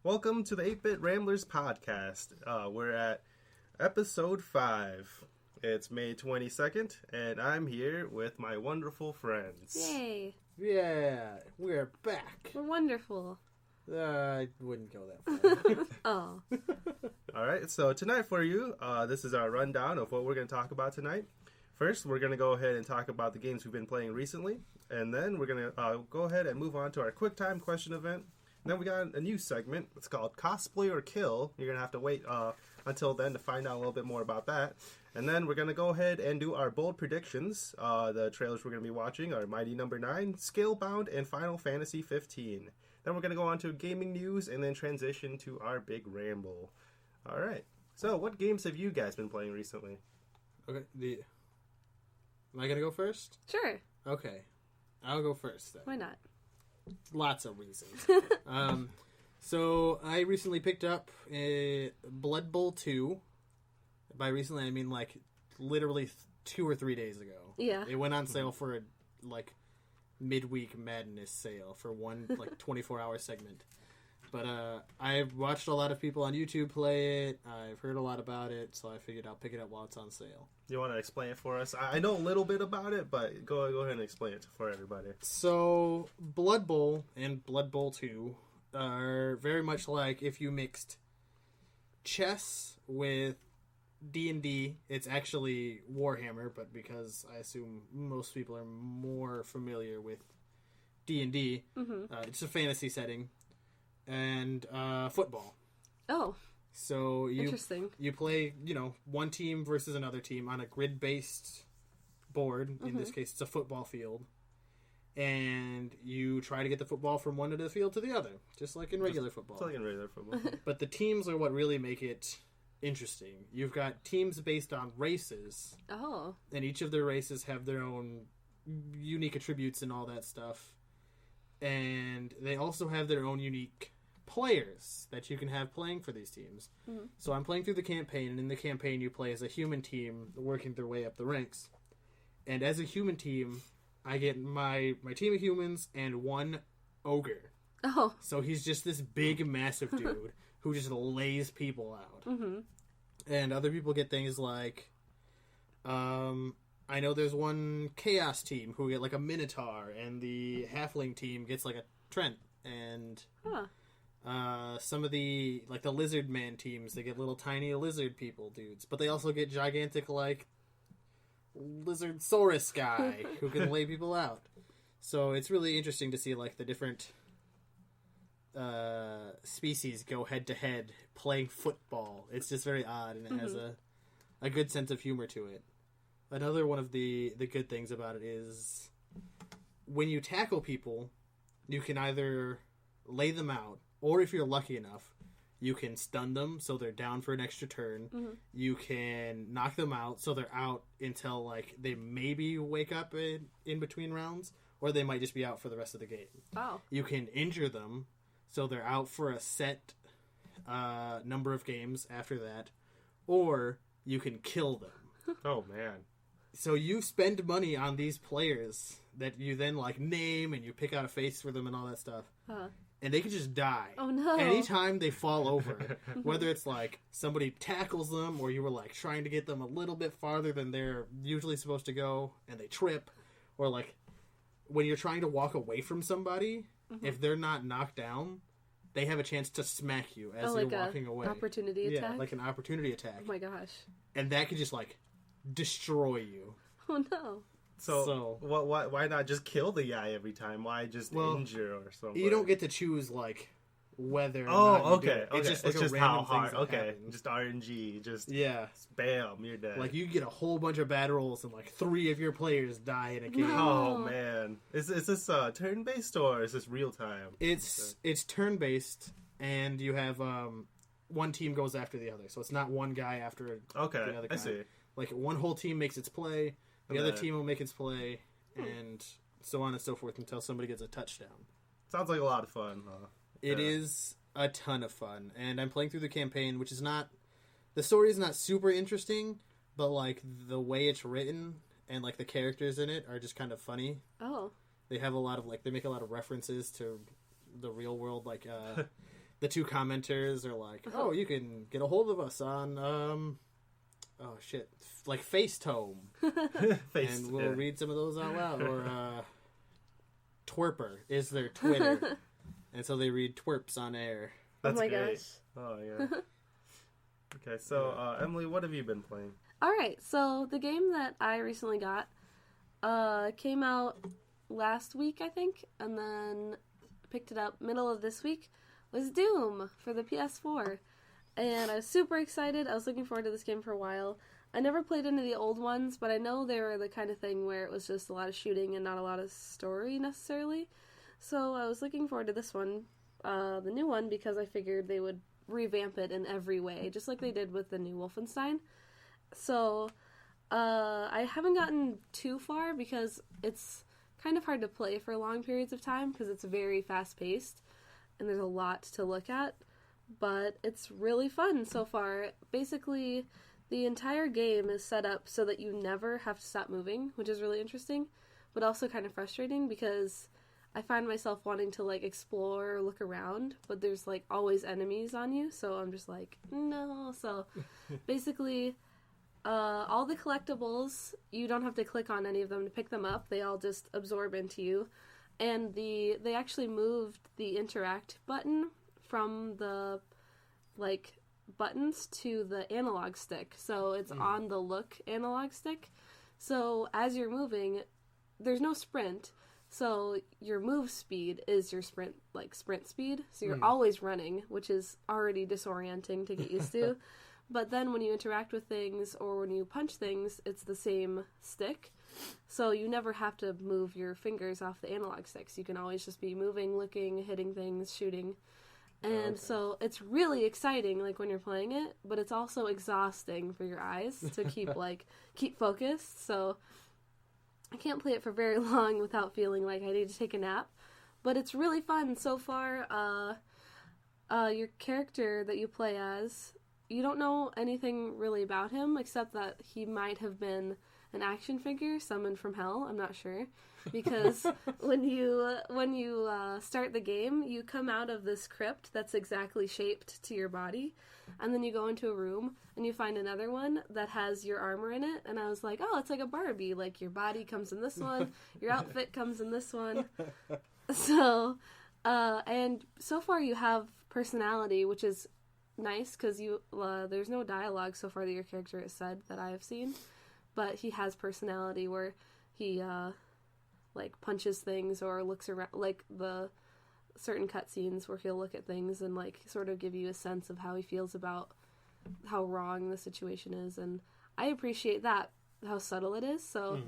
Welcome to the 8-Bit Ramblers podcast. We're at episode 5. It's May 22nd, and I'm here with my wonderful friends. Yay. Yeah, we're back. We're wonderful. I wouldn't go that far. Oh. Alright, so tonight for you, this is our rundown of what we're going to talk about tonight. First, we're going to go ahead and talk about the games we've been playing recently, and then we're going to go ahead and move on to our quick time question event. And then we got a new segment. It's called Cosplay or Kill. You're going to have to wait until then to find out a little bit more about that. And then we're going to go ahead and do our bold predictions. The trailers we're going to be watching are Mighty Number 9, Scalebound, and Final Fantasy 15. Then we're going to go on to gaming news and then transition to our big ramble. All right. So, what games have you guys been playing recently? Okay, am I going to go first? Sure. Okay, I'll go first then. Why not? Lots of reasons. So I recently picked up Blood Bowl 2. By recently, I mean like literally 2 or 3 days ago. Yeah. It went on sale for a midweek madness sale for one 24-hour segment. But I've watched a lot of people on YouTube play it. I've heard a lot about it, so I figured I'll pick it up while it's on sale. You want to explain it for us? I know a little bit about it, but go ahead and explain it for everybody. So, Blood Bowl and Blood Bowl 2 are very much like if you mixed chess with D&D. It's actually Warhammer, but because I assume most people are more familiar with D&D, it's a fantasy setting, and football. Oh. So Interesting. you play, one team versus another team on a grid-based board. In this case, it's a football field. And you try to get the football from one end of the field to the other, just like in regular football. Just like in regular football. But the teams are what really make it interesting. You've got teams based on races. Oh. And each of their races have their own unique attributes and all that stuff. And they also have their own unique players that you can have playing for these teams. Mm-hmm. So I'm playing through the campaign, and in the campaign you play as a human team working their way up the ranks. And as a human team, I get my team of humans and one ogre. Oh. So he's just this big, massive dude who just lays people out. Mm-hmm. And other people get things like, I know there's one chaos team who get like a minotaur, and the halfling team gets like a Trent, and some of the the lizard man teams, they get little tiny lizard people dudes, but they also get gigantic lizard saurus guy who can lay people out. So it's really interesting to see the different species go head to head playing football. It's just very odd, and it has a good sense of humor to it. Another one of the good things about it is when you tackle people, you can either lay them out, or if you're lucky enough, you can stun them so they're down for an extra turn. Mm-hmm. You can knock them out so they're out until they maybe wake up in between rounds, or they might just be out for the rest of the game. Oh. You can injure them so they're out for a set number of games after that, or you can kill them. Oh, man. So you spend money on these players that you then name, and you pick out a face for them and all that stuff. And they can just die. Oh no. Anytime they fall over. Whether it's somebody tackles them, or you were trying to get them a little bit farther than they're usually supposed to go and they trip, or when you're trying to walk away from somebody, if they're not knocked down, they have a chance to smack you as you're walking away. Opportunity attack? Yeah, like an opportunity attack. Oh my gosh. And that could just destroy you. Oh no. So why not just kill the guy every time? Why just injure or something? You don't get to choose whether. Oh, okay. It's just it's just how hard. Okay, happen. just RNG. Just bam, you're dead. You get a whole bunch of bad rolls, and 3 of your players die in a game. No. Oh man, is this turn based or is this real time? It's turn based, and you have one team goes after the other, so it's not one guy after the other guy. I see. One whole team makes its play, the other team will make its play, and so on and so forth until somebody gets a touchdown. Sounds like a lot of fun. It is a ton of fun, and I'm playing through the campaign, which is not... The story is not super interesting, but, the way it's written and, the characters in it are just kind of funny. Oh. They have a lot of, they make a lot of references to the real world, the two commenters are like, "Oh, you can get a hold of us on oh shit, like Facetome, and we'll read some of those out loud." Or Twerper is their Twitter, and so they read twerps on air. That's oh my great. gosh. Oh yeah. Okay, so Emily, what have you been playing? Alright, so the game that I recently got came out last week, I think, and then picked it up middle of this week, was Doom for the PS4. And I was super excited. I was looking forward to this game for a while. I never played any of the old ones, but I know they were the kind of thing where it was just a lot of shooting and not a lot of story necessarily. So I was looking forward to this one, the new one, because I figured they would revamp it in every way, just like they did with the new Wolfenstein. So I haven't gotten too far because it's kind of hard to play for long periods of time because it's very fast-paced and there's a lot to look at. But it's really fun so far. Basically, the entire game is set up so that you never have to stop moving, which is really interesting, but also kind of frustrating because I find myself wanting to, like, explore or look around, but there's, like, always enemies on you, so I'm just like, no. So, basically, all the collectibles, you don't have to click on any of them to pick them up. They all just absorb into you. And they actually moved the interact button from the, like, buttons to the analog stick. So it's on the look analog stick. So as you're moving, there's no sprint. So your move speed is your sprint speed. So you're always running, which is already disorienting to get used to. But then when you interact with things or when you punch things, it's the same stick. So you never have to move your fingers off the analog sticks. You can always just be moving, looking, hitting things, shooting. And so it's really exciting, like, when you're playing it, but it's also exhausting for your eyes to keep focused. So I can't play it for very long without feeling like I need to take a nap. But it's really fun so far. Your character that you play as, you don't know anything really about him except that he might have been an action figure summoned from hell. I'm not sure, because when you start the game, you come out of this crypt that's exactly shaped to your body, and then you go into a room and you find another one that has your armor in it. And I was like, oh, it's like a Barbie. Like, your body comes in this one, your outfit comes in this one. So, and so far you have personality, which is nice because there's no dialogue so far that your character has said that I have seen. But he has personality where he, like, punches things or looks around, like, the certain cutscenes where he'll look at things and, like, sort of give you a sense of how he feels about how wrong the situation is. And I appreciate that, how subtle it is. So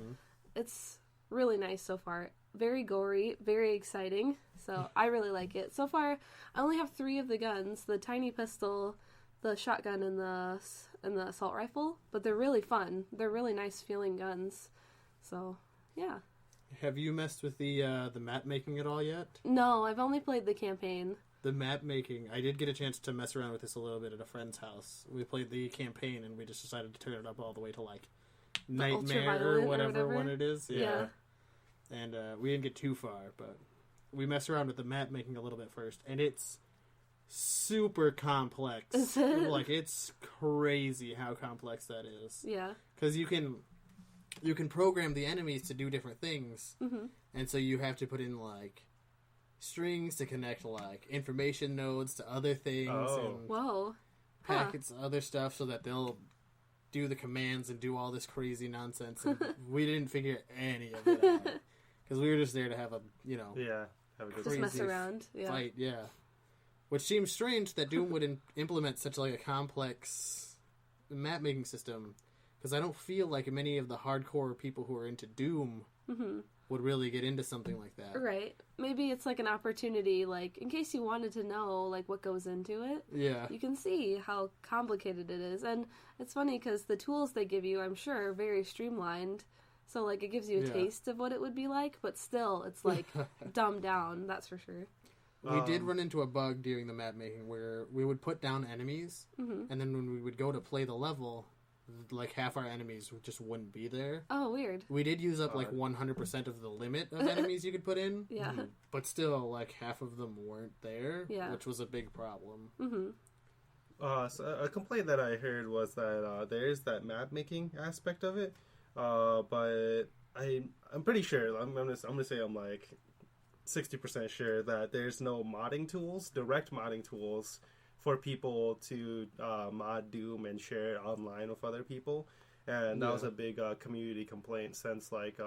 it's really nice so far. Very gory, very exciting. So I really like it. So far, I only have 3 of the guns, the tiny pistol, the shotgun, and the assault rifle, but they're really fun. They're really nice feeling guns. So, yeah. Have you messed with the map making at all yet? No, I've only played the campaign. The map making, I did get a chance to mess around with this a little bit at a friend's house. We played the campaign and we just decided to turn it up all the way to, like, Nightmare or whatever one it is. Yeah. And we didn't get too far, but we messed around with the map making a little bit first, and it's super complex. Is it? Like, it's crazy how complex that is. Yeah. Because you can program the enemies to do different things, and so you have to put in, like, strings to connect, like, information nodes to other things and Whoa. packets of other stuff so that they'll do the commands and do all this crazy nonsense. And we didn't figure any of it out because we were just there to have a have a good Just mess around. Yeah. fight. Yeah. Which seems strange that Doom would implement such, like, a complex map-making system, because I don't feel like many of the hardcore people who are into Doom would really get into something like that. Right. Maybe it's like an opportunity, like, in case you wanted to know, like, what goes into it. Yeah. You can see how complicated it is. And it's funny because the tools they give you, I'm sure, are very streamlined. So, like, it gives you a taste of what it would be like, but still, it's, like, dumbed down, that's for sure. We did run into a bug during the map making where we would put down enemies, and then when we would go to play the level, like half our enemies just wouldn't be there. Oh, weird. We did use up like 100% of the limit of enemies you could put in. Yeah. But still, like half of them weren't there, Yeah. which was a big problem. So a complaint that I heard was that there is that map making aspect of it, but I'm pretty sure I'm gonna say I'm like 60% sure that there's no modding tools, direct modding tools for people to mod Doom and share it online with other people, and that was a big community complaint since like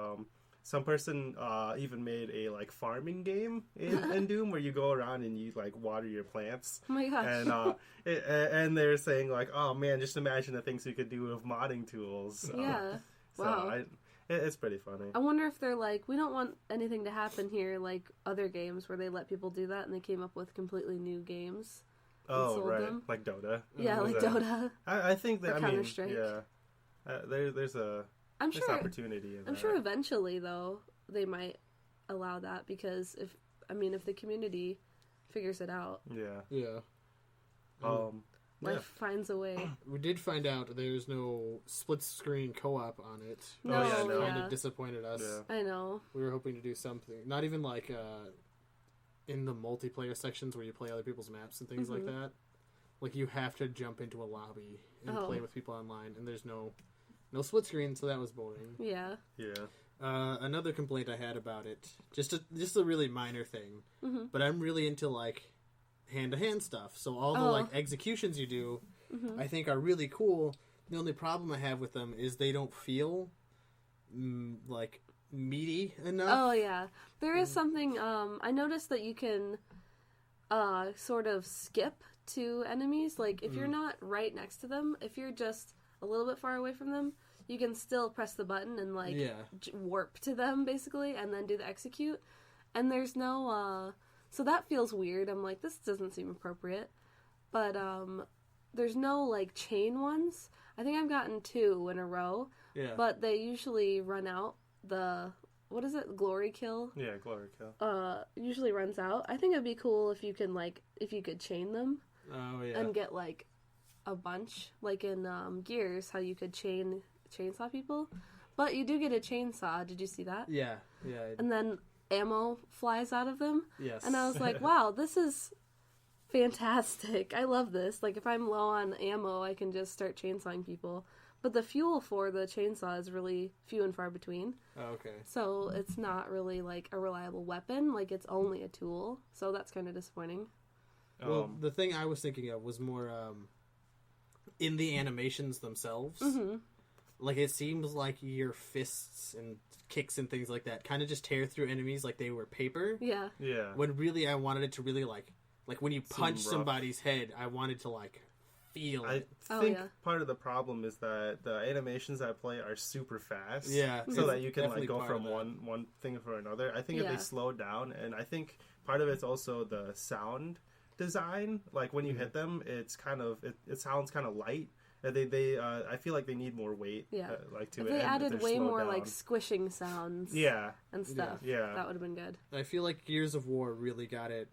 some person even made a like farming game in Doom where you go around and you like water your plants. Oh my gosh. And they're saying like, oh man, just imagine the things you could do with modding tools. Yeah. Wow. It's pretty funny. I wonder if they're like, we don't want anything to happen here like other games where they let people do that and they came up with completely new games. Oh, right. Them. Like Dota. Yeah, like Dota. I think that, or Counter-Strike. there's opportunity in I'm that. sure eventually, though, they might allow that because if the community figures it out, Yeah. life finds a way. We did find out there's no split screen co-op on it. No, yeah, no. Kind of disappointed us. Yeah. I know. We were hoping to do something. Not even like in the multiplayer sections where you play other people's maps and things like that. Like you have to jump into a lobby and play with people online, and there's no split screen, so that was boring. Yeah. Another complaint I had about it, just a really minor thing, but I'm really into like hand-to-hand stuff. So all the like executions you do, I think are really cool. The only problem I have with them is they don't feel like meaty enough. Oh yeah, there is something. I noticed that you can sort of skip to enemies. Like if you're not right next to them, if you're just a little bit far away from them, you can still press the button and like warp to them basically, and then do the execute. And there's no so that feels weird. I'm like, this doesn't seem appropriate. But there's no like chain ones. I think I've gotten 2 in a row. Yeah. But they usually run out. The what is it? Glory kill. Yeah, glory kill. Usually runs out. I think it'd be cool if you could chain them. Oh yeah. And get like a bunch, like in Gears, how you could chainsaw people. But you do get a chainsaw. Did you see that? Yeah. And then ammo flies out of them. Yes. And I was like, wow, this is fantastic. I love this. Like if I'm low on ammo, I can just start chainsawing people. But the fuel for the chainsaw is really few and far between. Oh, okay. So it's not really like a reliable weapon. Like it's only a tool. So that's kind of disappointing. Well, the thing I was thinking of was more in the animations themselves. Like it seems like your fists and kicks and things like that kind of just tear through enemies like they were paper. Yeah. Yeah. When really I wanted it to really like when you punch rough. somebody's head, I wanted to like feel I it. think part of the problem is that the animations I play are super fast. Yeah. So that you can definitely like go part from of that. one thing for another. I think if they slow down, and I think part of it's also the sound design. Like when you hit them, it's kind of it sounds kind of light. They I feel like they need more weight. Yeah. Like to If it. they and added they're way slowed more down. like squishing sounds. Yeah. And stuff. Yeah. That would have been good. I feel like Gears of War really got it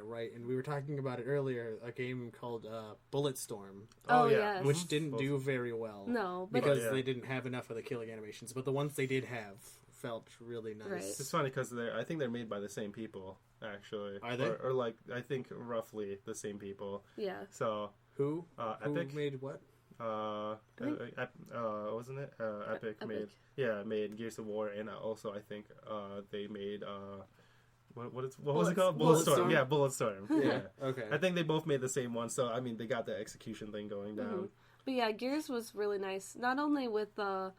right, and we were talking about it earlier. A game called Bulletstorm, Oh yes. which didn't do very well. No, but because they didn't have enough of the killing animations. But the ones they did have felt really nice. Right. It's funny because I think they're made by the same people actually. Are they? Or like I think roughly the same people. yeah. So Who Epic made what? Wasn't it? Epic Epic. made Gears of War, and also I think they made what was it Bullets- called? Bulletstorm? Bulletstorm. Yeah, Bulletstorm. Yeah. Okay. I think they both made the same one, so I mean they got the execution thing going down. But yeah, Gears was really nice. Not only with the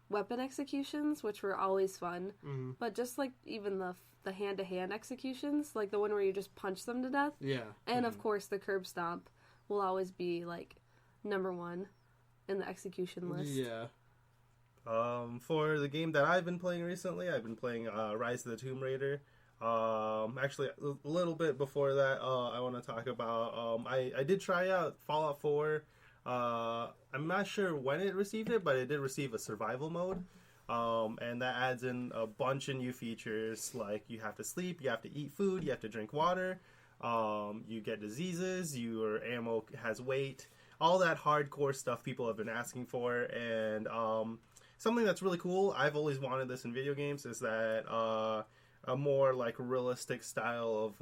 weapon executions, which were always fun, but just like even the hand-to-hand executions, like the one where you just punch them to death. Yeah. And of course, the curb stomp will always be like number 1 in the execution list. Yeah. For the game that I've been playing recently, I've been playing Rise of the Tomb Raider. Actually, a little bit before that, I want to talk about. I did try out Fallout 4. I'm not sure when it received it, but it did receive a survival mode. And that adds in a bunch of new features, like you have to sleep, you have to eat food, you have to drink water, you get diseases, your ammo has weight. all that hardcore stuff people have been asking for. And something that's really cool, I've always wanted this in video games, is that a more like realistic style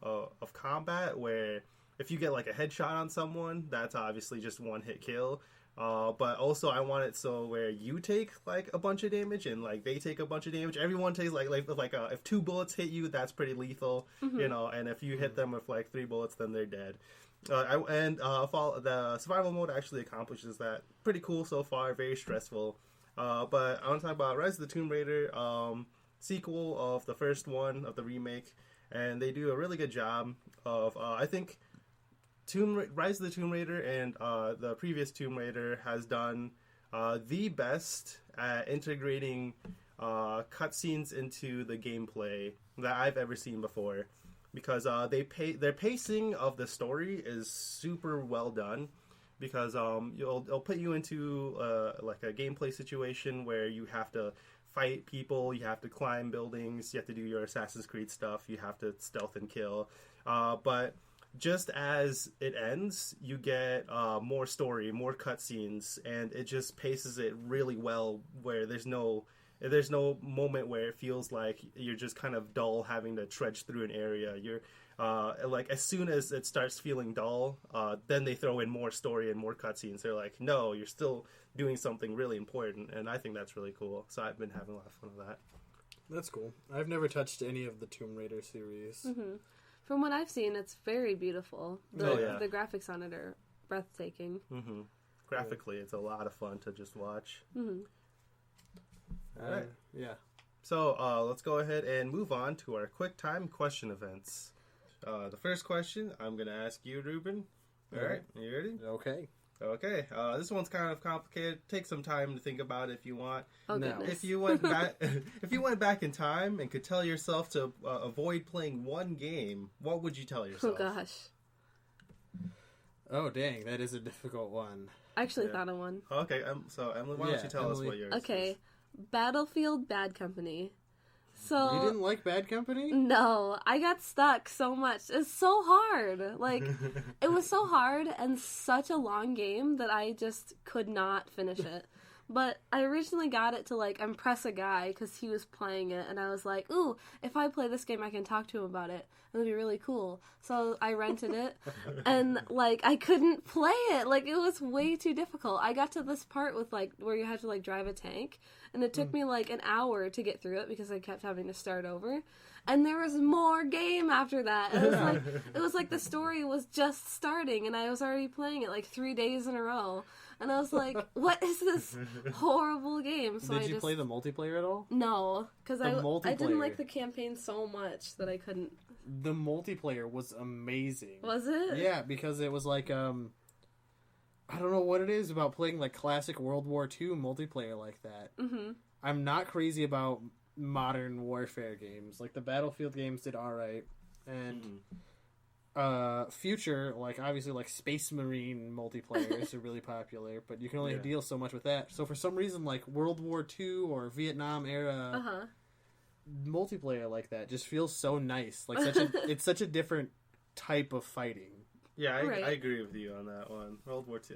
of combat, where if you get like a headshot on someone, that's obviously just one hit kill. But also I want it so where you take like a bunch of damage and like they take a bunch of damage. Everyone takes like if 2 bullets hit you, that's pretty lethal, you know. And if you hit them with like 3 bullets, then they're dead. The survival mode actually accomplishes that. Pretty cool so far. Very stressful. But I want to talk about Rise of the Tomb Raider, sequel of the first one of the remake, and they do a really good job of I think. Rise of the Tomb Raider and the previous Tomb Raider has done the best at integrating cutscenes into the gameplay that I've ever seen before, because their pacing of the story is super well done, because it'll put you into like a gameplay situation where you have to fight people, you have to climb buildings, you have to do your Assassin's Creed stuff, you have to stealth and kill, but just as it ends, you get more story, more cutscenes, and it just paces it really well, where there's no moment where it feels like you're just kind of dull having to trudge through an area. You're like, as soon as it starts feeling dull, then they throw in more story and more cutscenes. They're like, no, you're still doing something really important, and I think that's really cool. So I've been having a lot of fun with that. That's cool. I've never touched any of the Tomb Raider series. Mm-hmm. From what I've seen, it's very beautiful. The graphics on it are breathtaking. Mm-hmm. Graphically, it's a lot of fun to just watch. Mm-hmm. All right. Yeah. So let's go ahead and move on to our quick time question events. The first question I'm going to ask you, Ruben. All right. You ready? Okay. Okay. This one's kind of complicated. Take some time to think about it if you want. Oh, No. goodness. If you went back in time and could tell yourself to avoid playing one game, what would you tell Oh, yourself? gosh. Oh, dang. That is a difficult one. I actually Yeah. thought of one. Okay. So Emily, why don't you tell us Emily. what yours Okay. is? Battlefield Bad Company. So You didn't like Bad Company? No, I got stuck so much. It's so hard. Like, it was so hard and such a long game that I just could not finish it. But I originally got it to, like, impress a guy because he was playing it, and I was like, ooh, if I play this game, I can talk to him about it. It would be really cool. So I rented it, and, like, I couldn't play it. Like, it was way too difficult. I got to this part with, like, where you have to, like, drive a tank, and it took me, like, an hour to get through it because I kept having to start over. And there was more game after that. And it was like the story was just starting, and I was already playing it, like, 3 days in a row. And I was like, what is this horrible game? So Did you play the multiplayer at all? No, because I didn't multiplayer. like the campaign so much that I couldn't. The multiplayer was amazing. Was it? Yeah, because it was like, I don't know what it is about playing like classic World War II multiplayer like that. Mm-hmm. I'm not crazy about modern warfare games. Like the Battlefield games did alright. And future, like obviously like Space Marine multiplayers are really popular, but you can only deal so much with that. So for some reason like World War II or Vietnam era multiplayer like that just feels so nice. Like it's such a different type of fighting. Yeah, Right. I agree with you on that one. World War II.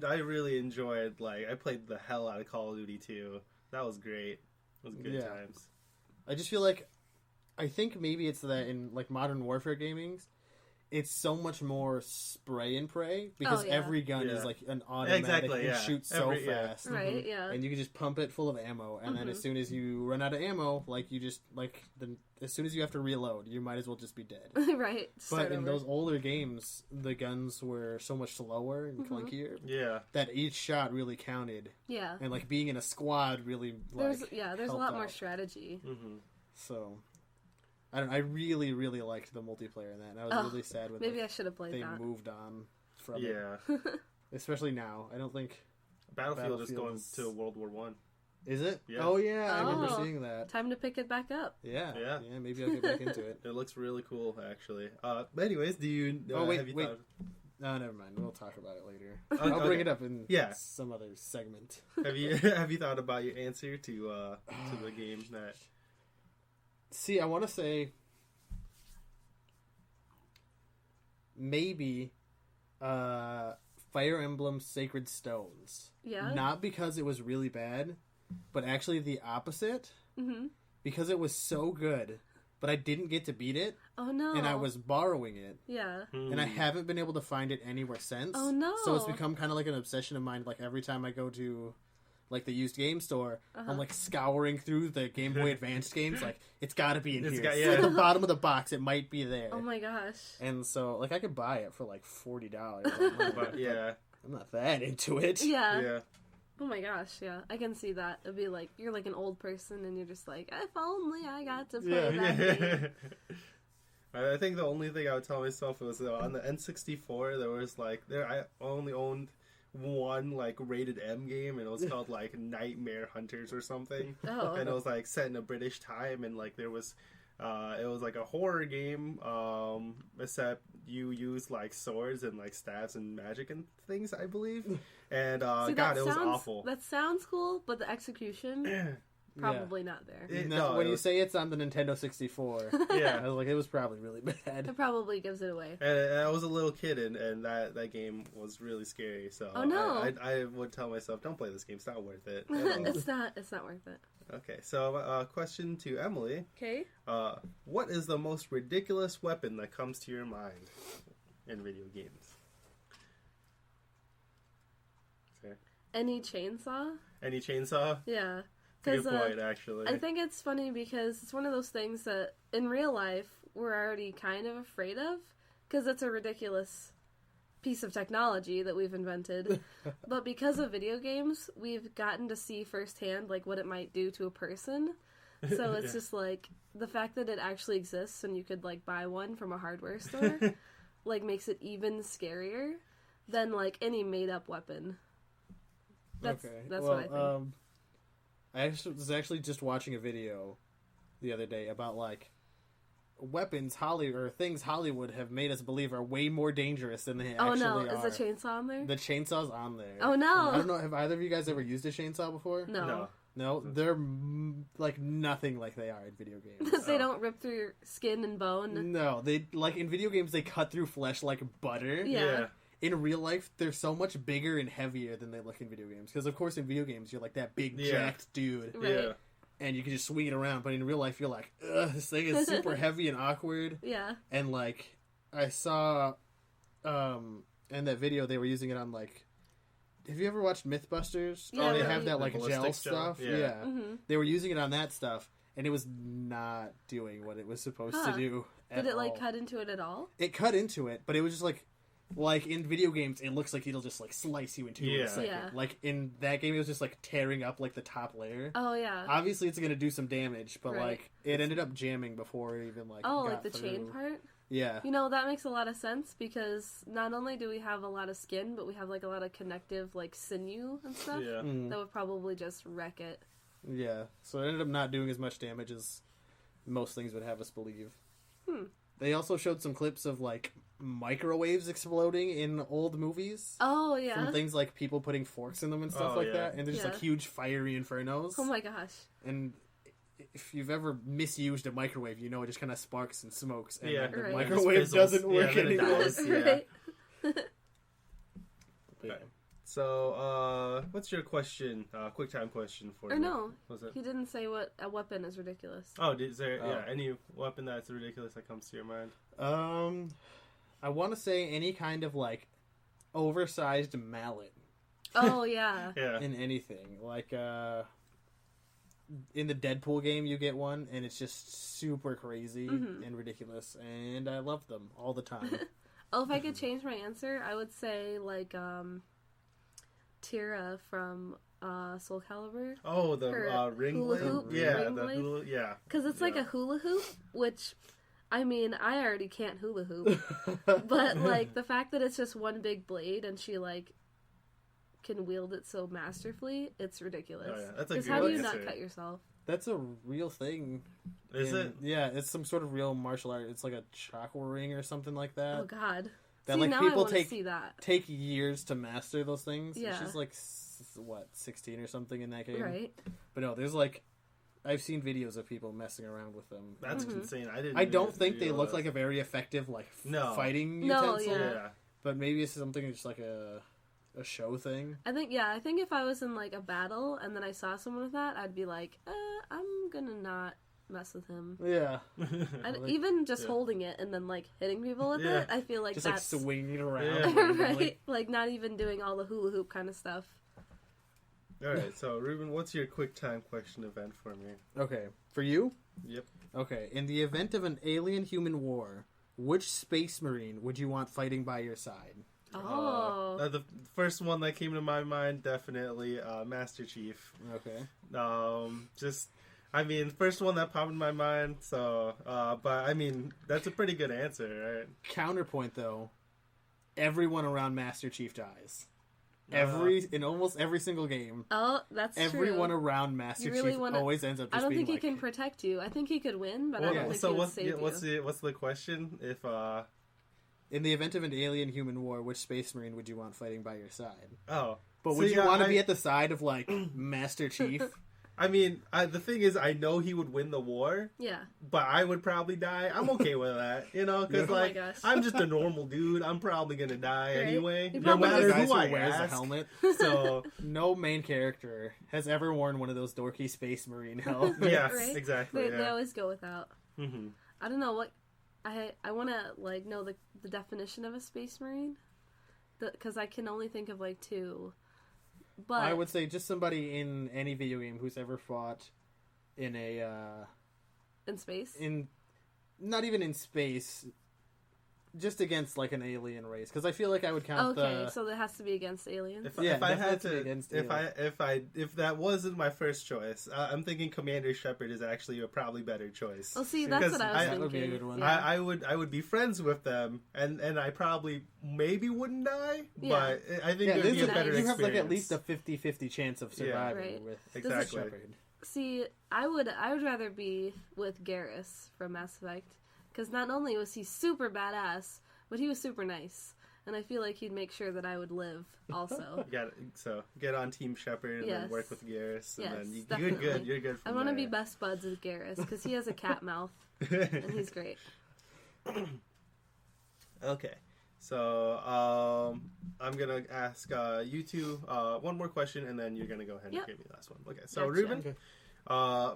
I really enjoyed, like, I played the hell out of Call of Duty 2. That was great. It was good times. I just feel like, I think maybe it's that in like modern warfare gamings, it's so much more spray and pray because every gun is like an automatic and shoots so fast. Right, yeah. And you can just pump it full of ammo, and then as soon as you run out of ammo, like you just as soon as you have to reload, you might as well just be dead. Right. But in those older games, the guns were so much slower and clunkier. Yeah. That each shot really counted. Yeah. And like being in a squad really like there's a lot more out. strategy. Mm-hmm. So I really, really liked the multiplayer in that, and I was really sad when maybe I should have played they that. moved on from it. Yeah. Especially now. I don't think... Battlefield is going to World War One. Is it? Yeah. Oh, yeah. I remember Oh. seeing that. Time to pick it back up. Yeah. Yeah. Yeah, maybe I'll get back into it. It looks really cool, actually. But anyways, do you... wait. have you thought... No, never mind. We'll talk about it later. Okay. I'll bring it up in Yeah. some other segment. Have you thought about your answer to the game that... See, I want to say... Maybe Fire Emblem Sacred Stones. Yeah. Not because it was really bad, but actually the opposite. Mm-hmm. Because it was so good, but I didn't get to beat it, Oh no. and I was borrowing it, Yeah. and I haven't been able to find it anywhere since. Oh no. So it's become kind of like an obsession of mine. Like every time I go to like the used game store, I'm like scouring through the Game Boy Advance games. Like it's got to be in here. yeah. At the bottom of the box, it might be there. Oh my gosh. And so like I could buy it for like $40. But yeah, I'm not that into it. Yeah. yeah. Oh my gosh, yeah. I can see that. It'd be like, you're like an old person and you're just like, if only I got to play that game. I think the only thing I would tell myself was on the N64 there was like I only owned one like rated M game, and it was called like Nightmare Hunters or something. Oh. And it was like set in a British time, and like there was it was like a horror game, except you use like swords and like staves and magic and things, I believe. And See, God, it was sounds, awful. That sounds cool, but the execution, probably not there. When you say it's on the Nintendo 64, Yeah. I was like, it was probably really bad. It probably gives it away. And I was a little kid, and that game was really scary. So Oh, no. I would tell myself, don't play this game. It's not worth it. at all. It's not worth it. Okay, so question to Emily. Okay. What is the most ridiculous weapon that comes to your mind in video games? Okay. Any chainsaw? Any chainsaw? Yeah. Good point, actually. I think it's funny because it's one of those things that in real life we're already kind of afraid of because it's a ridiculous piece of technology that we've invented. But because of video games, we've gotten to see firsthand like what it might do to a person. So it's just like the fact that it actually exists and you could like buy one from a hardware store like makes it even scarier than like any made up weapon. That's what I think. I was actually just watching a video the other day about like weapons things Hollywood have made us believe are way more dangerous than they actually are. Oh no, is the chainsaw on there? The chainsaw's on there. Oh no. I don't know, have either of you guys ever used a chainsaw before? No. No, they're like nothing like they are in video games. They don't rip through your skin and bone. No, they like in video games they cut through flesh like butter. Yeah. In real life, they're so much bigger and heavier than they look in video games. Because, of course, in video games, you're like that big, jacked dude. Right. Yeah. And you can just swing it around. But in real life, you're like, ugh, this thing is super heavy and awkward. Yeah. And, like, I saw in that video, they were using it on, like... Have you ever watched Mythbusters? Yeah, They right. have that, The like, gel ballistic stuff. gel? Yeah. Mm-hmm. They were using it on that stuff. And it was not doing what it was supposed to do at Did it, like, all. cut into it at all? It cut into it, but it was just, like in video games, it looks like it'll just like slice you in two in Yeah. a second. Yeah. Like in that game, it was just like tearing up like the top layer. Oh, yeah. Obviously, it's gonna do some damage, but Right. like it ended up jamming before it even like. Oh, got like the through. chain part? Yeah. You know, that makes a lot of sense because not only do we have a lot of skin, but we have like a lot of connective like sinew and stuff Yeah. that would probably just wreck it. Yeah. So it ended up not doing as much damage as most things would have us believe. They also showed some clips of like microwaves exploding in old movies. Oh, yeah. From things like people putting forks in them and stuff Oh, like yeah. that, and there's just Yeah. like huge fiery infernos. Oh my gosh. And if you've ever misused a microwave, you know it just kind of sparks and smokes, and Yeah. then the Right. microwave It just doesn't fizzles. work Yeah, then it anymore. dies. Yeah. Right. But yeah. So, what's your question? Quick time question for Or you. no, Was it? he didn't say what a weapon is ridiculous. Oh, is there Oh. any weapon that's ridiculous that comes to your mind? I want to say any kind of like oversized mallet Oh, yeah. Yeah. in anything. Like in the Deadpool game, you get one, and it's just super crazy and ridiculous, and I love them all the time. Oh, if I could change my answer, I would say like Tira from Soul Calibur. Oh, the Her ring hula blade? hoop? Yeah, Ring the blade? hula, yeah. Because it's like Yeah. a hula hoop, which, I mean, I already can't hula hoop. But, like, the fact that it's just one big blade and she, like, can wield it so masterfully, it's ridiculous. Oh, yeah. That's a Because good how do you answer. not cut yourself? That's a real thing. Is it? Yeah, it's some sort of real martial art. It's like a chakra ring or something like that. Oh, God. That, See, like, now people I want to take- see that. Take years to master those things. Yeah. She's like, 16 or something in that game? Right. But no, there's like, I've seen videos of people messing around with them. That's insane. I didn't. I don't even think they look realize. like a very effective like No. fighting No, utensil. yeah. Yeah. But maybe it's something just like a a show thing. I think if I was in like a battle and then I saw someone with that, I'd be like, I'm gonna not mess with him. Yeah. Even just holding it and then like hitting people with it, I feel like just that's like swinging around. Yeah. right. Like not even doing all the hula hoop kind of stuff. All right, so Ruben, what's your quick time question event for me? Okay, for you? Yep. Okay, in the event of an alien-human war, which space marine would you want fighting by your side? Oh. The first one that came to my mind, definitely Master Chief. Okay. First one that popped in my mind. So, but I mean, that's a pretty good answer, right? Counterpoint, though, everyone around Master Chief dies. In almost every single game. Oh, that's everyone true. around Master Chief always ends up just I don't being think he can protect you. I think he could win, but I don't think he would save you. What's the question? If in the event of an alien-human war, which space marine would you want fighting by your side? Oh. But would you want to be at the side of, like, Master Chief? I mean, the thing is, I know he would win the war. Yeah. But I would probably die. I'm okay with that, you know, because I'm just a normal dude. I'm probably gonna die anyway, no matter who I wears ask. a helmet. So no main character has ever worn one of those dorky space marine helmets. Yes, right? exactly. They always go without. Mm-hmm. I don't know what I want to like know the definition of a space marine, because I can only think of like two. But I would say just somebody in any video game who's ever fought in in space. Not even in space, just against like an alien race. Because I feel like I would count. Okay, so that has to be against aliens. If that wasn't my first choice, I'm thinking Commander Shepard is actually a probably better choice. Well, see, that's what I was thinking. That would be a good one. Yeah. I would be friends with them, and I probably maybe wouldn't die, but I think it would be a better experience. You have like at least a 50-50 chance of surviving with exactly. Shepard. See, I would rather be with Garrus from Mass Effect, because not only was he super badass, but he was super nice, and I feel like he'd make sure that I would live also. Get on Team Shepard and then work with Garrus, and then you're good. You're good. I want to be best buds with Garrus because he has a cat mouth, and he's great. Okay, so I'm gonna ask you two one more question, and then you're gonna go ahead and give me the last one. Okay, so gotcha. Ruben.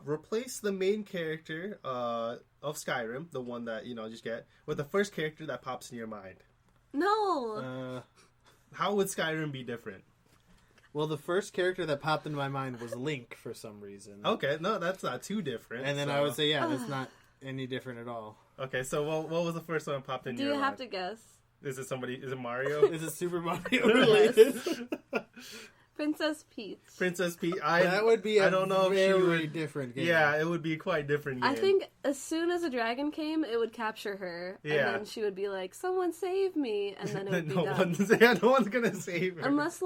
Replace the main character of Skyrim, the one that you just get, with the first character that pops in your mind. No. How would Skyrim be different? Well, the first character that popped into my mind was Link for some reason. Okay, no, that's not too different. And then I would say, that's not any different at all. Okay, so what was the first one that popped in your mind? Do you have to guess? Is it Mario? Is it Super Mario related? Princess Peach. That would be I don't know very different game. Yeah, it would be quite different game. I think as soon as a dragon came, it would capture her. Yeah. And then she would be like, someone save me. And then it would be done. No one's going to save her. Unless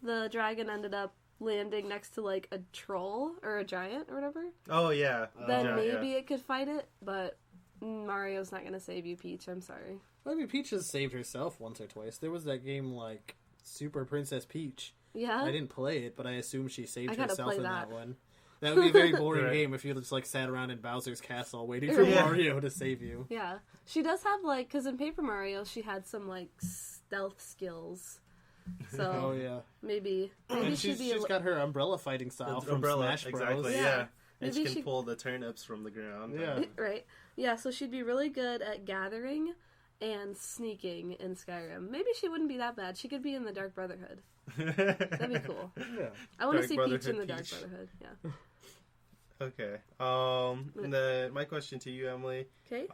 the dragon ended up landing next to like a troll or a giant or whatever. Oh, yeah. Then maybe it could fight it, but Mario's not going to save you, Peach. I'm sorry. I mean, Peach has saved herself once or twice. There was that game like Super Princess Peach. Yeah. I didn't play it, but I assume she saved herself in that one. That would be a very boring game if you just like sat around in Bowser's castle waiting for Mario to save you. Yeah. She does have like, because in Paper Mario she had some like stealth skills. So maybe she's got her umbrella fighting style from Smash Bros. Exactly, yeah. And she can pull the turnips from the ground. Yeah. Right. Yeah, so she'd be really good at gathering and sneaking in Skyrim. Maybe she wouldn't be that bad. She could be in the Dark Brotherhood. That'd be cool. Yeah. I want to see Peach in the Dark Brotherhood. Yeah. Okay. And then my question to you, Emily. Okay.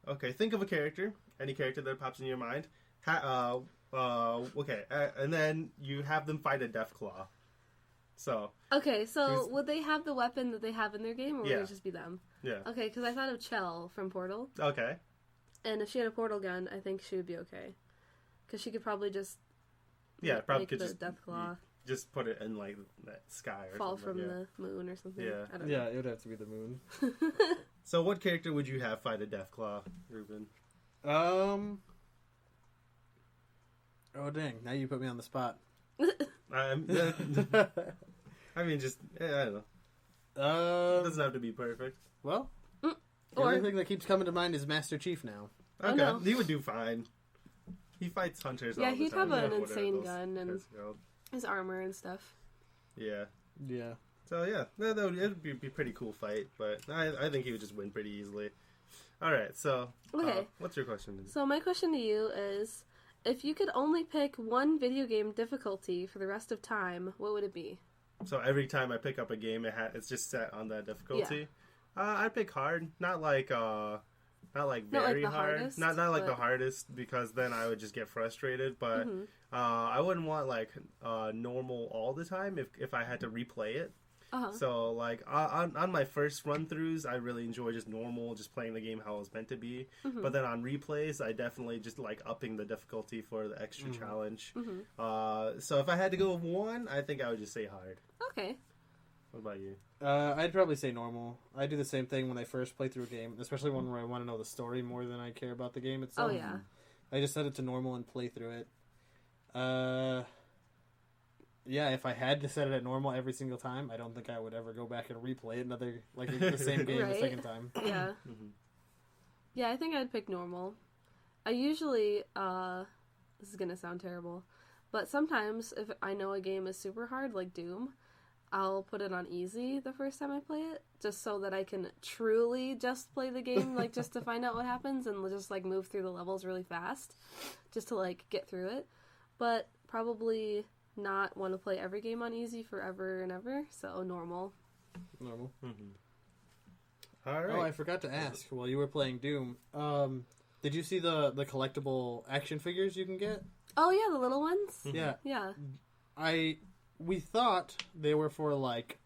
Okay. Think of a character, any character that pops in your mind. Okay. And then you have them fight a Deathclaw. So. Okay. So would they have the weapon that they have in their game, or would it just be them? Yeah. Okay. Because I thought of Chell from Portal. Okay. And if she had a portal gun, I think she would be okay. Because she could probably just probably could the just Deathclaw just put it in like that sky or fall something. from the moon or something. Yeah. I don't know. It would have to be the moon. So what character would you have fight a Deathclaw, Ruben? Oh dang! Now you put me on the spot. I mean, just I don't know. It doesn't have to be perfect. Well, the only thing that keeps coming to mind is Master Chief now. Okay, he would do fine. He fights hunters. Yeah, all the he'd time. have an Whatever insane those gun and guys are called. his armor and stuff. Yeah. Yeah. So yeah, that would be a pretty cool fight, but I think he would just win pretty easily. All right, so Okay. what's your question? So my question to you is, if you could only pick one video game difficulty for the rest of time, what would it be? So every time I pick up a game, it's just set on that difficulty. I'd pick hard, not like very the hard, hardest, not like but... the hardest, because then I would just get frustrated. But I wouldn't want like normal all the time if I had to replay it. So like on my first run throughs, I really enjoy just normal, just playing the game how it was meant to be. But then on replays, I definitely just like upping the difficulty for the extra challenge. So if I had to go with one, I think I would just say hard. Okay. What about you? I'd probably say normal. I do the same thing when I first play through a game, especially one where I want to know the story more than I care about the game itself. Oh yeah. I just set it to normal and play through it. Yeah, if I had to set it at normal every single time, I don't think I would ever go back and replay it the same game the second time. Yeah. Yeah, I think I'd pick normal. I usually, this is gonna sound terrible, but sometimes if I know a game is super hard, like Doom, I'll put it on easy the first time I play it, just so that I can truly just play the game, like just to find out what happens and just like move through the levels really fast, just to like get through it. But probably not want to play every game on easy forever and ever, so normal. Normal. All right. Oh, I forgot to ask while you were playing Doom. Did you see the collectible action figures you can get? Oh yeah, the little ones. Yeah. Yeah. We thought they were for like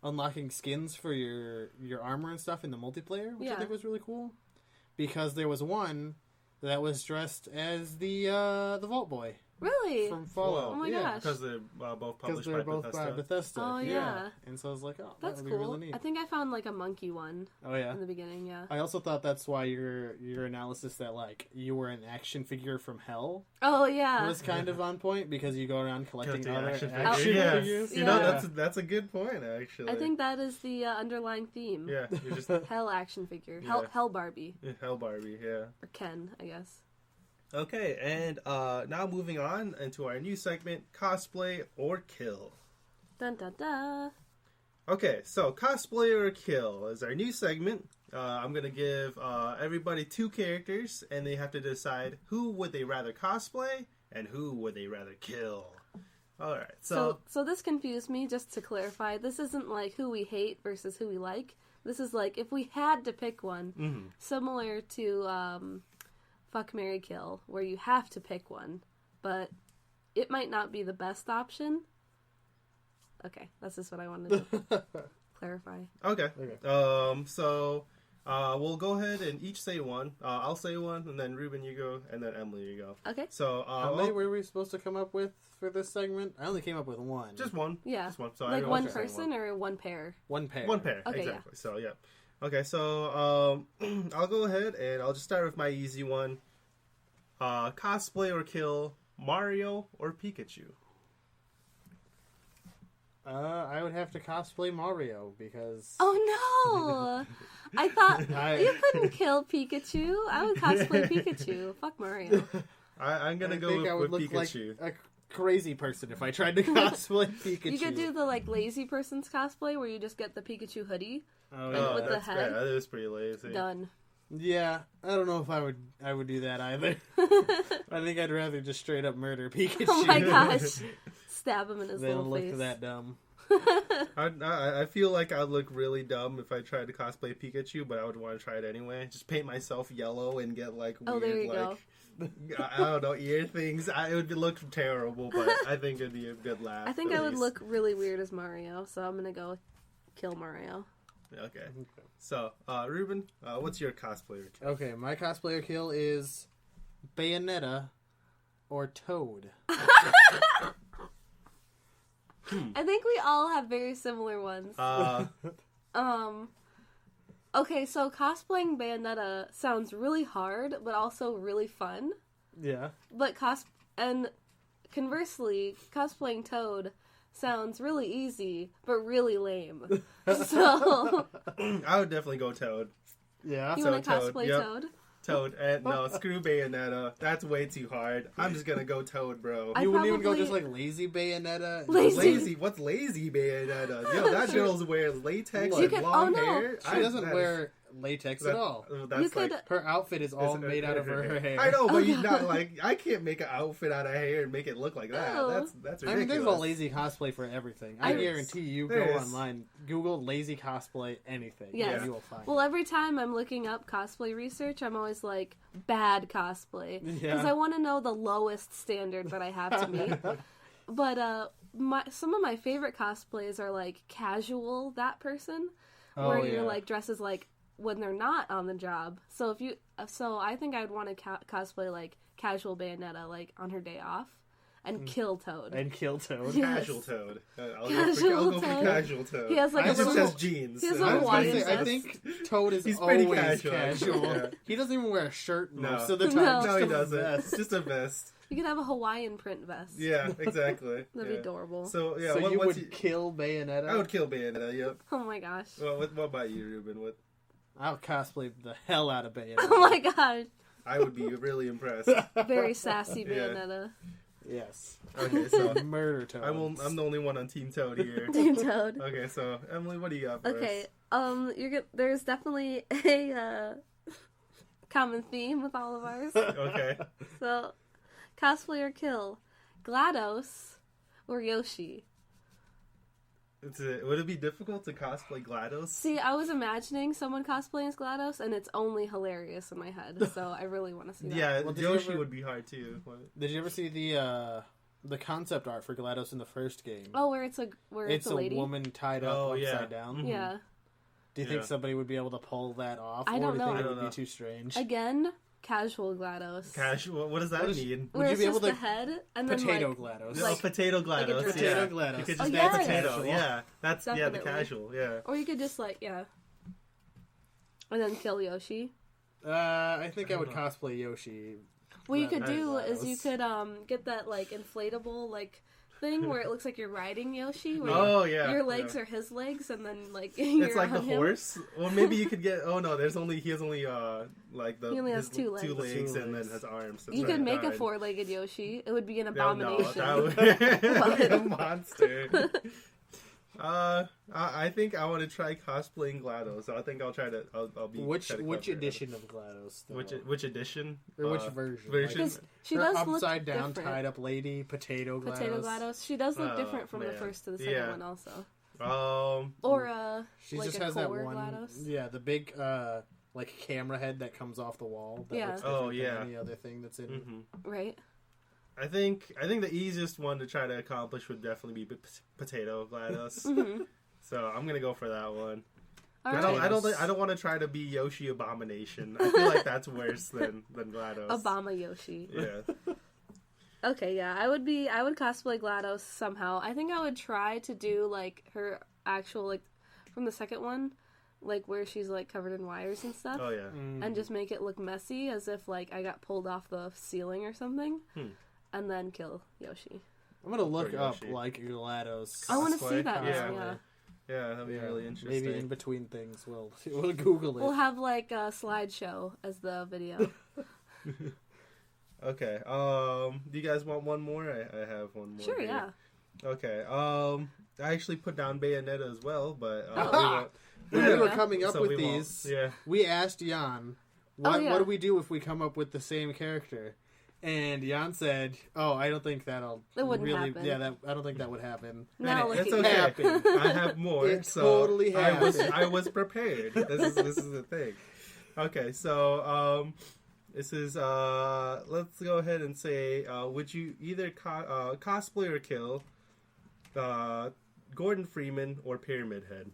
unlocking skins for your armor and stuff in the multiplayer, which I think was really cool. Because there was one that was dressed as the Vault Boy. Really? From Fallout. Oh my gosh. Because they're both published by Bethesda. Oh yeah. And so I was like, oh, that's that would cool. be really neat. I think I found like a monkey one. Oh yeah. In the beginning, yeah. I also thought that's why your analysis that like you were an action figure from hell Oh yeah. was kind of on point, because you go around collecting other action Yes. figures. You know, that's a good point actually. I think that is the underlying theme. Yeah, you're just Hell action figure. Yeah. Hell Barbie. Hell Barbie, yeah. Or Ken, I guess. Okay, and now moving on into our new segment, Cosplay or Kill. Dun dun dun. Okay, so Cosplay or Kill is our new segment. I'm going to give everybody two characters, and they have to decide who would they rather cosplay and who would they rather kill. Alright, So this confused me, just to clarify. This isn't like who we hate versus who we like. This is like if we had to pick one, similar to Fuck, Marry, Kill, where you have to pick one, but it might not be the best option. Okay, that's just what I wanted to clarify. Okay. So we'll go ahead and each say one. I'll say one, and then Ruben, you go, and then Emily, you go. Okay. So how many were we supposed to come up with for this segment? I only came up with one. Just one. Yeah. Just one. So like one person or one pair? One pair. One pair. Okay, exactly. Yeah. So yeah. Okay, so I'll go ahead and I'll just start with my easy one. Cosplay or kill Mario or Pikachu? I would have to cosplay Mario because... Oh no! I thought you couldn't kill Pikachu. I would cosplay Pikachu. Fuck Mario. I'm gonna go with Pikachu. Like a crazy person if I tried to cosplay Pikachu. You could do the like lazy person's cosplay where you just get the Pikachu hoodie. Oh, with the head. Yeah, that is pretty lazy. Done. Yeah, I don't know if I would do that either. I think I'd rather just straight up murder Pikachu. Oh my gosh. Stab him in his little look face. that dumb. I feel like I'd look really dumb if I tried to cosplay Pikachu, but I would want to try it anyway. Just paint myself yellow and get like weird, there you like I don't know, ear things. It would look terrible, but I think it'd be a good laugh. I think I would look really weird as Mario, so I'm gonna go kill Mario. Okay. So, Ruben, what's your cosplayer kill? Okay, my cosplayer kill is Bayonetta or Toad. I think we all have very similar ones. Okay, so cosplaying Bayonetta sounds really hard, but also really fun. Yeah. But conversely, cosplaying Toad sounds really easy, but really lame. So I would definitely go Toad. Yeah. You want to cosplay Toad? Toad. And no, screw Bayonetta. That's way too hard. I'm just gonna go Toad, bro. I You wouldn't even go probably- just like lazy Bayonetta? Lazy. What's lazy Bayonetta? Yo, that girl's wears latex You and could- long oh, no. hair. She doesn't wear latex at all. That's You could- like, Her outfit is all made out of her hair. I know, but Oh, you God. not like I can't make an outfit out of hair and make it look like that. Oh. That's I ridiculous. mean, there's a lazy cosplay for everything. I There is. guarantee you There go is. online, Google lazy cosplay anything, Yes. and you will find Well, every time I'm looking up cosplay research, I'm always like, bad cosplay. Yeah. Because I want to know the lowest standard that I have to meet. But some of my favorite cosplays are like casual that person, where Oh, yeah. you're like dresses like when they're not on the job. So I think I'd want to cosplay like casual Bayonetta, like on her day off, and kill Toad. and kill Toad. Yeah. Casual Toad. I'll Casual go for Toad. casual Toad. He has like I a He just little. has jeans. he has a I was gonna Hawaiian say, I vest. think Toad is He's pretty always casual. casual. Yeah. He doesn't even wear a shirt No. most of the time. No. just No, he a doesn't. vest. It's just a vest. You could have a Hawaiian print vest. Yeah, exactly. That'd yeah. be adorable. So yeah, So you what's would kill Bayonetta? I would kill Bayonetta. Yep. Oh my gosh. Well, what about you, Ruben? What I'll cosplay the hell out of Bayonetta. Oh my gosh. I would be really impressed. Very sassy Yeah. Bayonetta. Yes. Okay, so Murder Toad. I'm the only one on Team Toad here. Team Toad. Okay, so Emily, what do you got for Okay, us? there's definitely a common theme with all of ours. Okay. So, cosplay or kill, GLaDOS or Yoshi. Would it be difficult to cosplay GLaDOS? See, I was imagining someone cosplaying as GLaDOS, and it's only hilarious in my head. So I really want to see that. Yeah, Well, did you Yoshi ever- would be hard too. What? Did you ever see the concept art for GLaDOS in the first game? Oh, where it's it's a lady. woman tied up Oh, yeah. upside down. Mhm. Yeah. Do you think Yeah. somebody would be able to pull that off? I or don't do you know. think I it don't would know. be too strange? Again, casual GLaDOS. Casual. What does that What is- mean? Where Would you it's be able just to- the head and then Potato like GLaDOS. No, like- potato like a GLaDOS. dress. yeah. Potato GLaDOS. You could Oh, just yes. add potato. Casual. Yeah, that's the Definitely. casual. Yeah. or you could just like and then kill Yoshi. I think I would don't know. cosplay Yoshi. What you Rather could than do is you GLaDOS. could get that like inflatable like thing where it looks like you're riding Yoshi. Where Oh yeah. your legs yeah. are his legs, and then like you're It's like the on him. horse. Well, maybe you could get. Oh no, he has only like the He only has his two two legs. legs Two and then legs. has arms. That's You right, could make a darn. 4-legged Yoshi. It would be an No, no, abomination. that would be a But- monster. I think I want to try cosplaying GLaDOS. So I think I'll try to. I'll be. Which try to which cover it. edition of GLaDOS? Though? Which edition? Or which version? version? Like, 'Cause she her does look upside down, different. tied up lady, potato GLaDOS. Potato GLaDOS. She does look Oh, different from the man. first to the second Yeah. one, also. Um. Or She like just a has that core one. GLaDOS. Yeah, the big like camera head that comes off the wall. That Yeah. looks Oh, different yeah. than any other thing that's in. mhm. Right. I think the easiest one to try to accomplish would definitely be potato GLaDOS. hmm So I'm gonna go for that one. All I right. don't want to try to be Yoshi Abomination. I feel like that's worse than GLaDOS. Obama Yoshi. Yeah. Okay, yeah, I would cosplay GLaDOS somehow. I think I would try to do like her actual like from the second one, like where she's like covered in wires and stuff, Oh yeah. and just make it look messy as if like I got pulled off the ceiling or something, and then kill Yoshi. I'm gonna look For up Yoshi. like GLaDOS. I want to Cosplay? see that Yeah. now. Yeah, Yeah, that'd be really interesting. Maybe in between things, we'll Google it. we'll have like a slideshow as the video. Okay. Do you guys want one more? I have one more. Sure, here. yeah. Okay. I actually put down Bayonetta as well, but Oh. When we were coming up so with we won't. these, Yeah. we asked Jan, Oh, yeah. what do we do if we come up with the same character? And Jan said, "Oh, I don't think that'll That wouldn't really. happen. Yeah, I don't think that would happen." Now it's look okay. at you. Happened. I have more. It so totally I was happened. prepared. This is the thing. Okay, so this is let's go ahead and say would you either cosplay or kill Gordon Freeman or Pyramid Head?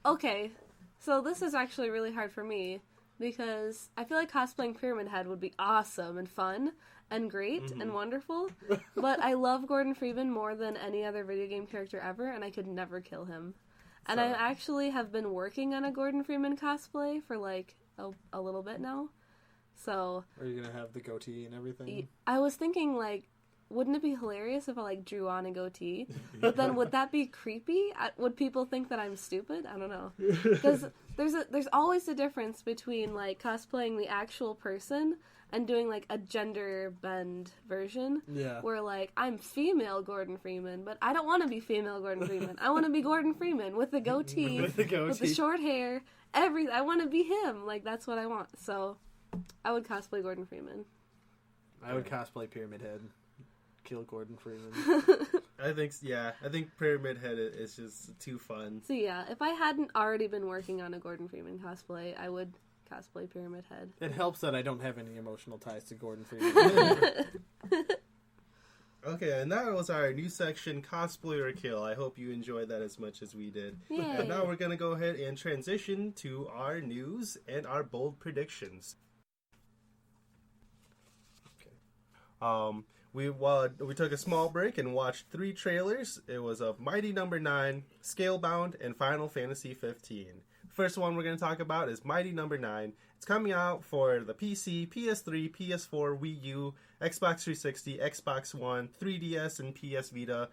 Okay, so this is actually really hard for me because I feel like cosplaying Pyramid Head would be awesome and fun and great and wonderful, but I love Gordon Freeman more than any other video game character ever, and I could never kill him. And I actually have been working on a Gordon Freeman cosplay for like a little bit now, so Are you gonna have the goatee and everything? I was thinking like wouldn't it be hilarious if I like drew on a goatee? But then would that be creepy? Would people think that I'm stupid? I don't know. Because there's always a difference between like cosplaying the actual person and doing like a gender bend version. Yeah. Where like I'm female Gordon Freeman, but I don't want to be female Gordon Freeman. I want to be Gordon Freeman with the goatee, with the short hair, I want to be him. Like that's what I want. So I would cosplay Gordon Freeman. I would cosplay Pyramid Head. Kill Gordon Freeman. I think Pyramid Head is just too fun. So yeah, if I hadn't already been working on a Gordon Freeman cosplay, I would cosplay Pyramid Head. It helps that I don't have any emotional ties to Gordon Freeman. Okay, and that was our new section, Cosplay or Kill. I hope you enjoyed that as much as we did. Yay. And now we're going to go ahead and transition to our news and our bold predictions. Okay. We took a small break and watched 3 trailers. It was of Mighty Number 9, Scalebound, and Final Fantasy 15. First one we're going to talk about is Mighty Number 9. It's coming out for the PC, PS3, PS4, Wii U, Xbox 360, Xbox One, 3DS, and PS Vita.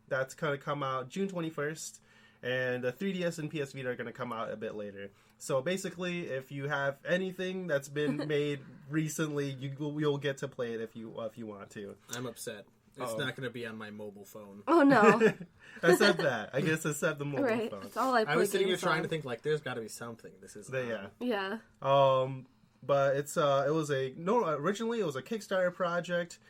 That's going to come out June 21st. And the 3DS and PS Vita are going to come out a bit later. So basically, if you have anything that's been made recently, you'll get to play it if you want to. I'm upset. It's not going to be on my mobile phone. Oh no! Except that, I guess, except the mobile Right, phone. that's all I play. I was sitting here games trying on. to think like, there's got to be something. This is Yeah. But originally it was a Kickstarter project.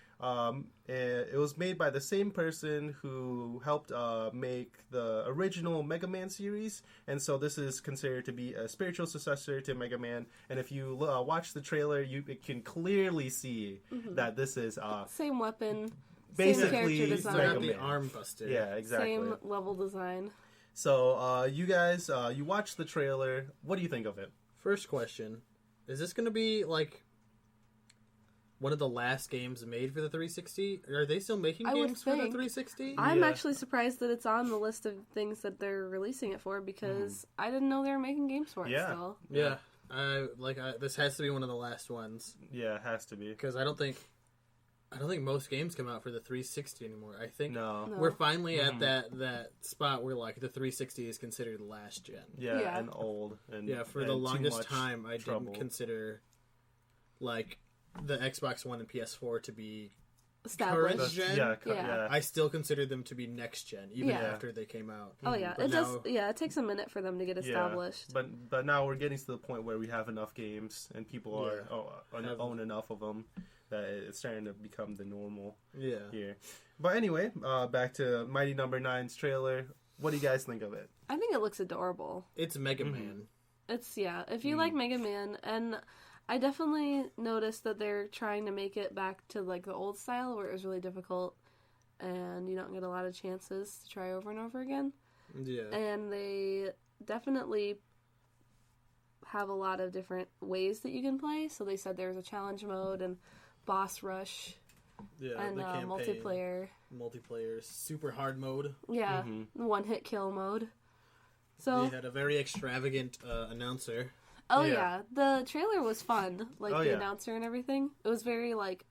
It was made by the same person who helped make the original Mega Man series, and so this is considered to be a spiritual successor to Mega Man. And if you watch the trailer, you can clearly see that this is Same weapon. basically same character They're design. not the Mega Man. arm buster. Yeah, exactly. Same level design. So you guys, you watched the trailer. What do you think of it? First question: is this going to be like one of the last games made for the 360? Are they still making I would games for the think. 360? I'm Yeah. actually surprised that it's on the list of things that they're releasing it for because I didn't know they were making games for it Yeah. still. Yeah. This has to be one of the last ones Yeah, it has to be. because I don't think most games come out for the 360 anymore. I think No. No. we're finally at that spot where like the 360 is considered last gen. Yeah, Yeah. and old. And Yeah, for and the too longest much time, I trouble. didn't consider like the Xbox One and PS4 to be Established. Current gen? Yeah, Yeah. I still considered them to be next gen, even Yeah. after they came out. Oh yeah, But it does. now- Yeah, it takes a minute for them to get established. But now we're getting to the point where we have enough games and people own enough of them that it's starting to become the normal Yeah. here. But anyway, back to Mighty Number 9's trailer. What do you guys think of it? I think it looks adorable. It's Mega Man. It's if you like Mega Man, and I definitely noticed that they're trying to make it back to like the old style where it was really difficult and you don't get a lot of chances to try over and over again. Yeah. And they definitely have a lot of different ways that you can play. So they said there's a challenge mode and boss rush Yeah. and the campaign, multiplayer. super hard mode. Yeah, one hit kill mode. So They had a very extravagant announcer. oh Yeah. yeah, the trailer was fun. Like Oh, the yeah. announcer and everything. It was very like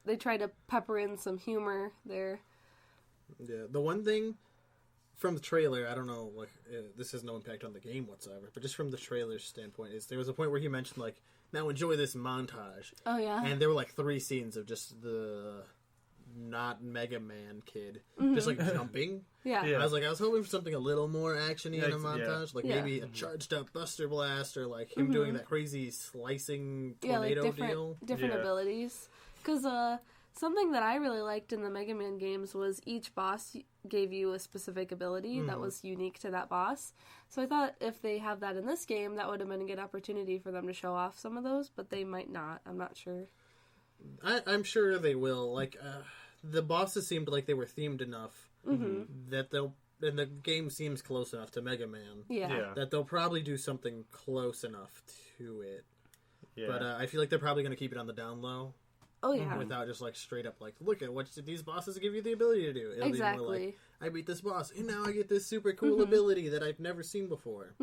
they tried to pepper in some humor there. Yeah. The one thing from the trailer, I don't know, like this has no impact on the game whatsoever, but just from the trailer's standpoint, is there was a point where he mentioned like, now enjoy this montage, Oh yeah. and there were like 3 scenes of just the not Mega Man kid just like jumping. yeah. Yeah. I was hoping for something a little more actiony in a Yeah. montage, like Yeah. maybe a charged up Buster Blast or like him doing that crazy slicing Yeah, like tornado different deal. different Yeah. abilities. Because something that I really liked in the Mega Man games was each boss gave you a specific ability that was unique to that boss. So I thought if they have that in this game, that would have been a good opportunity for them to show off some of those, but they might not. I'm not sure. I'm sure they will. Like the bosses seemed like they were themed enough that they'll. And the game seems close enough to Mega Man Yeah. Yeah. that they'll probably do something close enough to it. Yeah. But I feel like they're probably going to keep it on the down low Oh yeah. without just like straight up like, look at what these bosses give you the ability to do. It'll be more Exactly. like, I beat this boss and now I get this super cool ability that I've never seen before.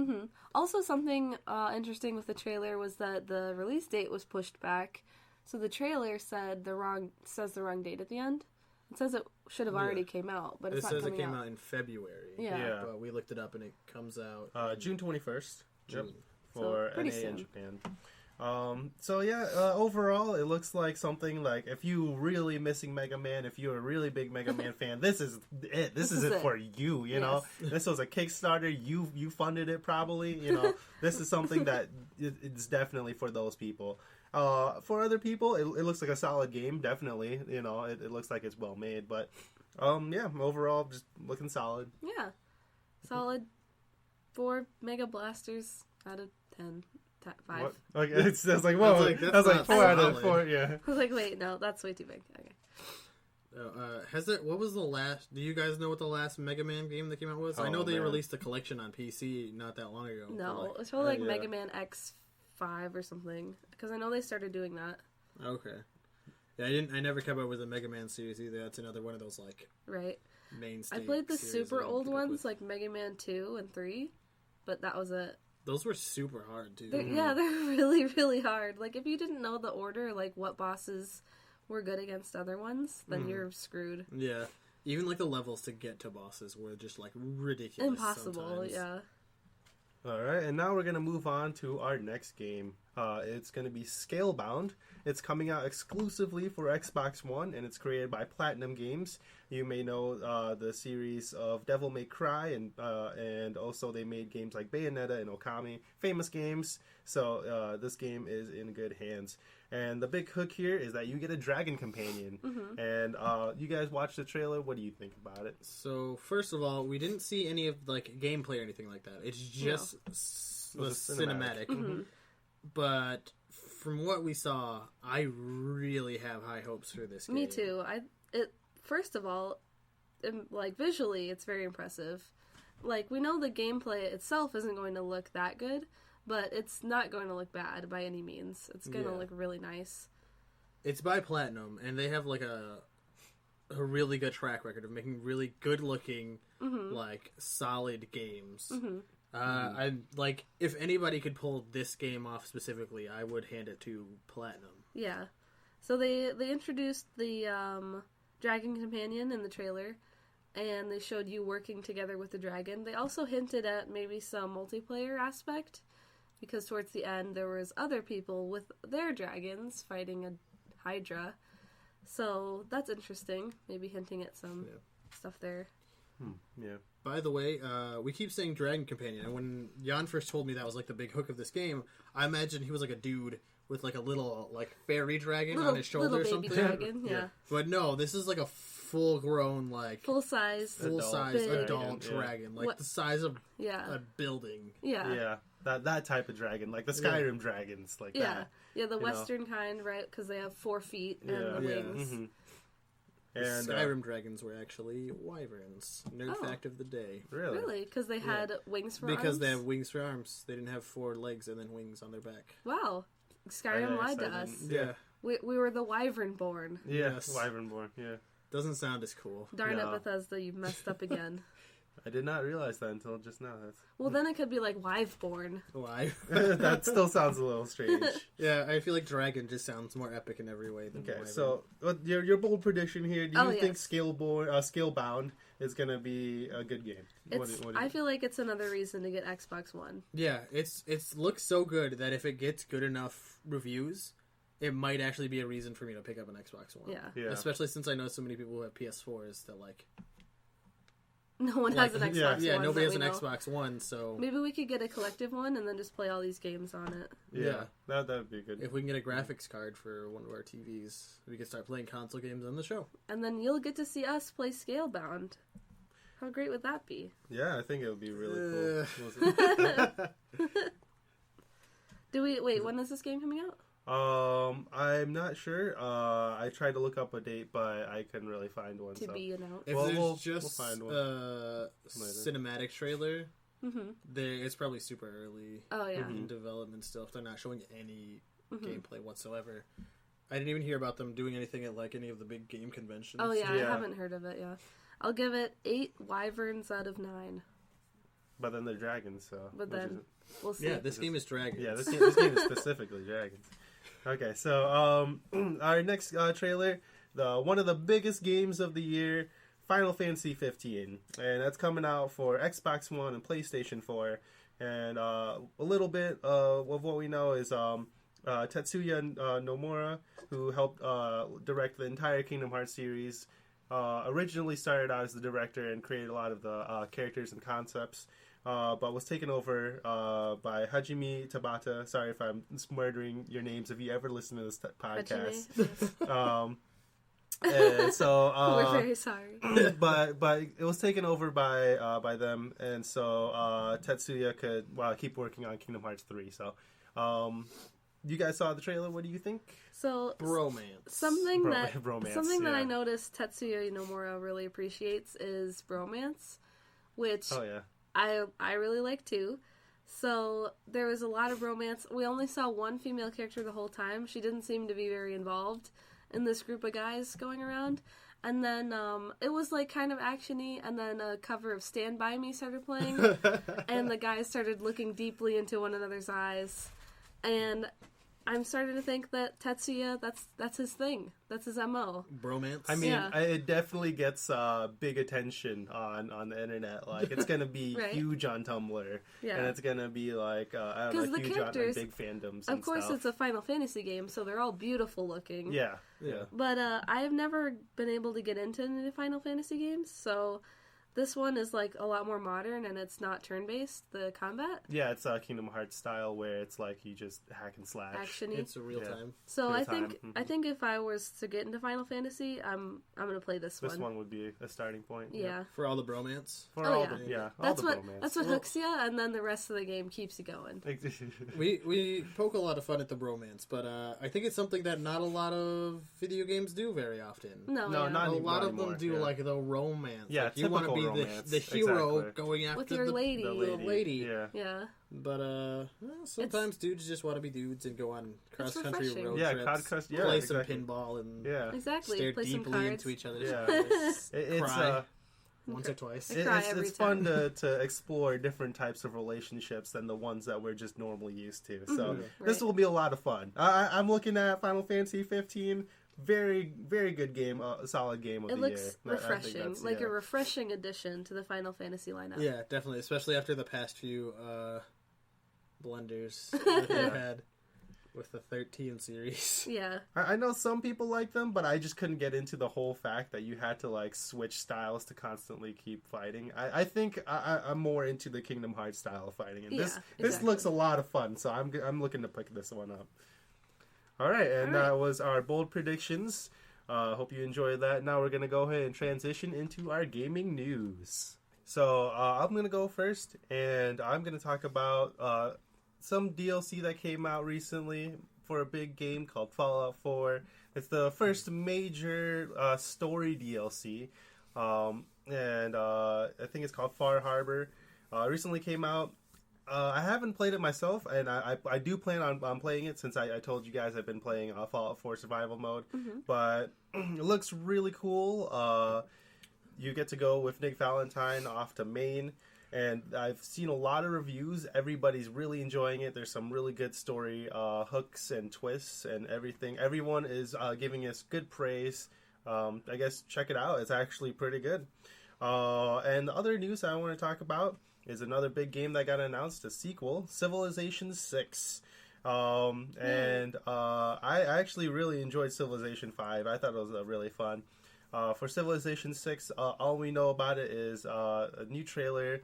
Also, something interesting with the trailer was that the release date was pushed back So the trailer says the wrong date at the end. It says it should have already came out, but it's not coming out. It coming says it came out in February. Yeah. But we looked it up and it comes out June 21st. June. Yep. For pretty NA in soon. Japan. Overall, it looks like something like if you really missing Mega Man, if you're a really big Mega Man fan, this is it. This is it for you. You know, this was a Kickstarter. You funded it probably. You know, this is something that it's definitely for those people. For other people, it looks like a solid game. Definitely, you know, it looks like it's well made. But overall, just looking solid. Yeah, solid. 4 Mega Blasters out of 10. 5. What? Okay, I was like, whoa, I was like 4 out of 4. Yeah. I was like, wait, no, that's way too big. Okay. What was the last? Do you guys know what the last Mega Man game that came out was? I know they released a collection on PC not that long ago. No, it was probably like Mega Man X5 or something. Because I know they started doing that. Okay. Yeah, I never kept up with the Mega Man series either. That's another one of those like mainstay. I played the series super I old keep up ones with. like Mega Man 2 and 3, but that was it. Those were super hard too. Yeah, they're really, really hard. Like, if you didn't know the order, like, what bosses were good against other ones, then you're screwed. Yeah. Even, like, the levels to get to bosses were just, like, ridiculous Impossible, sometimes. yeah. Alright, and now we're going to move on to our next game. It's going to be Scalebound. It's coming out exclusively for Xbox One, and it's created by Platinum Games. You may know the series of Devil May Cry, and also they made games like Bayonetta and Okami, famous games. So this game is in good hands. And the big hook here is that you get a dragon companion. Mm-hmm. And you guys watched the trailer. What do you think about it? So, first of all, we didn't see any of, like, gameplay or anything like that. It's just the cinematic. Mm-hmm. But from what we saw, I really have high hopes for this game. Me too. First of all, like, visually, it's very impressive. Like, we know the gameplay itself isn't going to look that good, but it's not going to look bad by any means. It's going to look really nice. It's by Platinum, and they have, like, a really good track record of making really good-looking, like, solid games. Mm-hmm. I like, if anybody could pull this game off specifically, I would hand it to Platinum. Yeah. So they introduced the dragon companion in the trailer, and they showed you working together with the dragon. They also hinted at maybe some multiplayer aspect, because towards the end there was other people with their dragons fighting a Hydra. So that's interesting. Maybe hinting at some stuff there. Yeah. By the way, we keep saying Dragon Companion, and when Jan first told me that was like the big hook of this game, I imagined he was like a dude with like a little like fairy dragon on his shoulder or little something. baby dragon, yeah. But no, this is like a full-grown like Full-size adult big. dragon, like What- the size of Yeah. a building. Yeah. Yeah. That type of dragon, like the Skyrim dragons, like Yeah. that. Yeah, the you know. Western kind, right? Because they have 4 feet and Yeah. the Yeah. wings. Mm-hmm. The And Skyrim dragons were actually wyverns. Nerd Oh. fact of the day. really, Really? Because they had wings for Because arms? they have wings for arms. They didn't have 4 legs and then wings on their back. Wow. Skyrim I lied to didn't- us. Yeah. We were the wyvern born. Yeah, Yes. Wyvernborn. Yeah, Doesn't sound as cool. Darn No. it, Bethesda, you messed up again. I did not realize that until just now. Well, then it could be like wiveborn. Why? That still sounds a little strange. Yeah, I feel like dragon just sounds more epic in every way than Okay, wyvern. so your bold prediction here? Do you Oh, think yes. Scalebound is going to be a good game? I feel like it's another reason to get Xbox One. Yeah, it's looks so good that if it gets good enough reviews, it might actually be a reason for me to pick up an Xbox One. Yeah. Yeah. Especially since I know so many people who have PS4s that like No one has an Xbox One. yeah, nobody has that an we know. Xbox One, so Maybe we could get a collective one and then just play all these games on it. Yeah, that'd be good. if we can get a graphics card for one of our TVs, we can start playing console games on the show. And then you'll get to see us play Scalebound. How great would that be? Yeah, I think it would be really cool. When is this game coming out? I'm not sure. I tried to look up a date, but I couldn't really find one. To be announced. If Well, there's we'll just find one cinematic trailer, Mm-hmm. it's probably super early Oh, yeah. in development still. If they're not showing any Mm-hmm. gameplay whatsoever. I didn't even hear about them doing anything at like any of the big game conventions. Oh, yeah, Yeah. I haven't heard of it, yeah. I'll give it 8 wyverns out of 9. But then they're dragons, so. But which then- isn't- We'll see. Yeah, this game is Dragons. yeah, this game is specifically dragons. Okay, so our next trailer, one of the biggest games of the year, Final Fantasy 15, and that's coming out for Xbox One and PlayStation 4. And a little bit of what we know is Tetsuya Nomura, who helped direct the entire Kingdom Hearts series, originally started out as the director and created a lot of the characters and concepts. But was taken over by Hajime Tabata. Sorry if I'm murdering your names if you ever listen to this podcast. And so we're very sorry. but it was taken over by them, and so Tetsuya could keep working on Kingdom Hearts 3. So you guys saw the trailer. What do you think? So Bromance. Something that yeah. I noticed Tetsuya Nomura really appreciates is bromance, which I really like too. So there was a lot of romance. We only saw one female character the whole time. She didn't seem to be very involved in this group of guys going around. And then it was like kind of actiony, and then a cover of Stand By Me started playing, and the guys started looking deeply into one another's eyes. And I'm starting to think that Tetsuya, that's his thing. That's his MO. Bromance? I mean, it definitely gets big attention on the internet. Like, it's going to be huge on Tumblr. Yeah. And it's going to be, like, huge on big fandoms and of course, stuff. it's a Final Fantasy game, so they're all beautiful looking. Yeah. But I have never been able to get into any Final Fantasy games, so this one is like a lot more modern, and it's not turn-based, the combat. Yeah, it's Kingdom Hearts style, where it's like you just hack and slash. Action-y. It's a real time. So I think if I was to get into Final Fantasy, I'm gonna play this one. This one would be a starting point. Yeah. For all the bromance? All the bromance. That's what hooks you, and then the rest of the game keeps you going. We poke a lot of fun at the bromance, but I think it's something that not a lot of video games do very often. No, not a lot of them do like the romance. Yeah, like, you want to be the hero going after with your lady. The lady. Yeah. But sometimes dudes just want to be dudes and go on cross-country road trips. Play some pinball and stare play deeply into each other's eyes. Cry once or twice. It's fun to explore different types of relationships than the ones that we're just normally used to. So this will be a lot of fun. I'm looking at Final Fantasy 15. Very, very good game, solid game of the year. It looks refreshing, like a refreshing addition to the Final Fantasy lineup. Yeah, definitely, especially after the past few blunders that they've had with the 13 series. Yeah. I know some people like them, but I just couldn't get into the whole fact that you had to like switch styles to constantly keep fighting. I think I'm more into the Kingdom Hearts style of fighting, and this looks a lot of fun, so I'm looking to pick this one up. All right, and that was our bold predictions. Hope you enjoyed that. Now we're going to go ahead and transition into our gaming news. So I'm going to go first, and I'm going to talk about some DLC that came out recently for a big game called Fallout 4. It's the first major story DLC, and I think it's called Far Harbor. Recently came out. I haven't played it myself, and I do plan on playing it since I told you guys I've been playing Fallout 4 survival mode. But it looks really cool. You get to go with Nick Valentine off to Maine, and I've seen a lot of reviews. Everybody's really enjoying it. There's some really good story hooks and twists and everything. Everyone is giving us good praise. I guess check it out. It's actually pretty good. And the other news I want to talk about is another big game that got announced, a sequel, Civilization 6. And I actually really enjoyed Civilization 5. I thought it was really fun. For Civilization 6, all we know about it is a new trailer,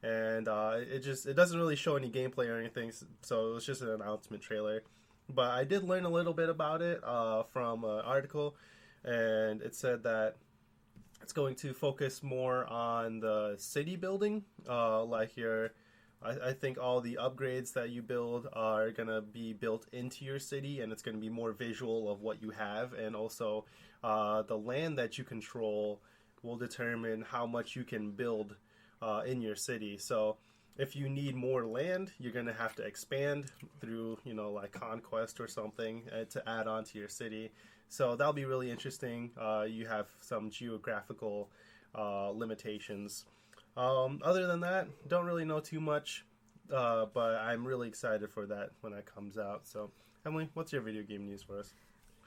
and it doesn't really show any gameplay or anything, so it was just an announcement trailer. But I did learn a little bit about it from an article, and it said that it's going to focus more on the city building, I think all the upgrades that you build are going to be built into your city, and it's going to be more visual of what you have, and also the land that you control will determine how much you can build in your city. So if you need more land, you're going to have to expand through, like conquest or something to add on to your city. So that'll be really interesting. You have some geographical limitations. Other than that, don't really know too much, but I'm really excited for that when that comes out. So Emily, what's your video game news for us?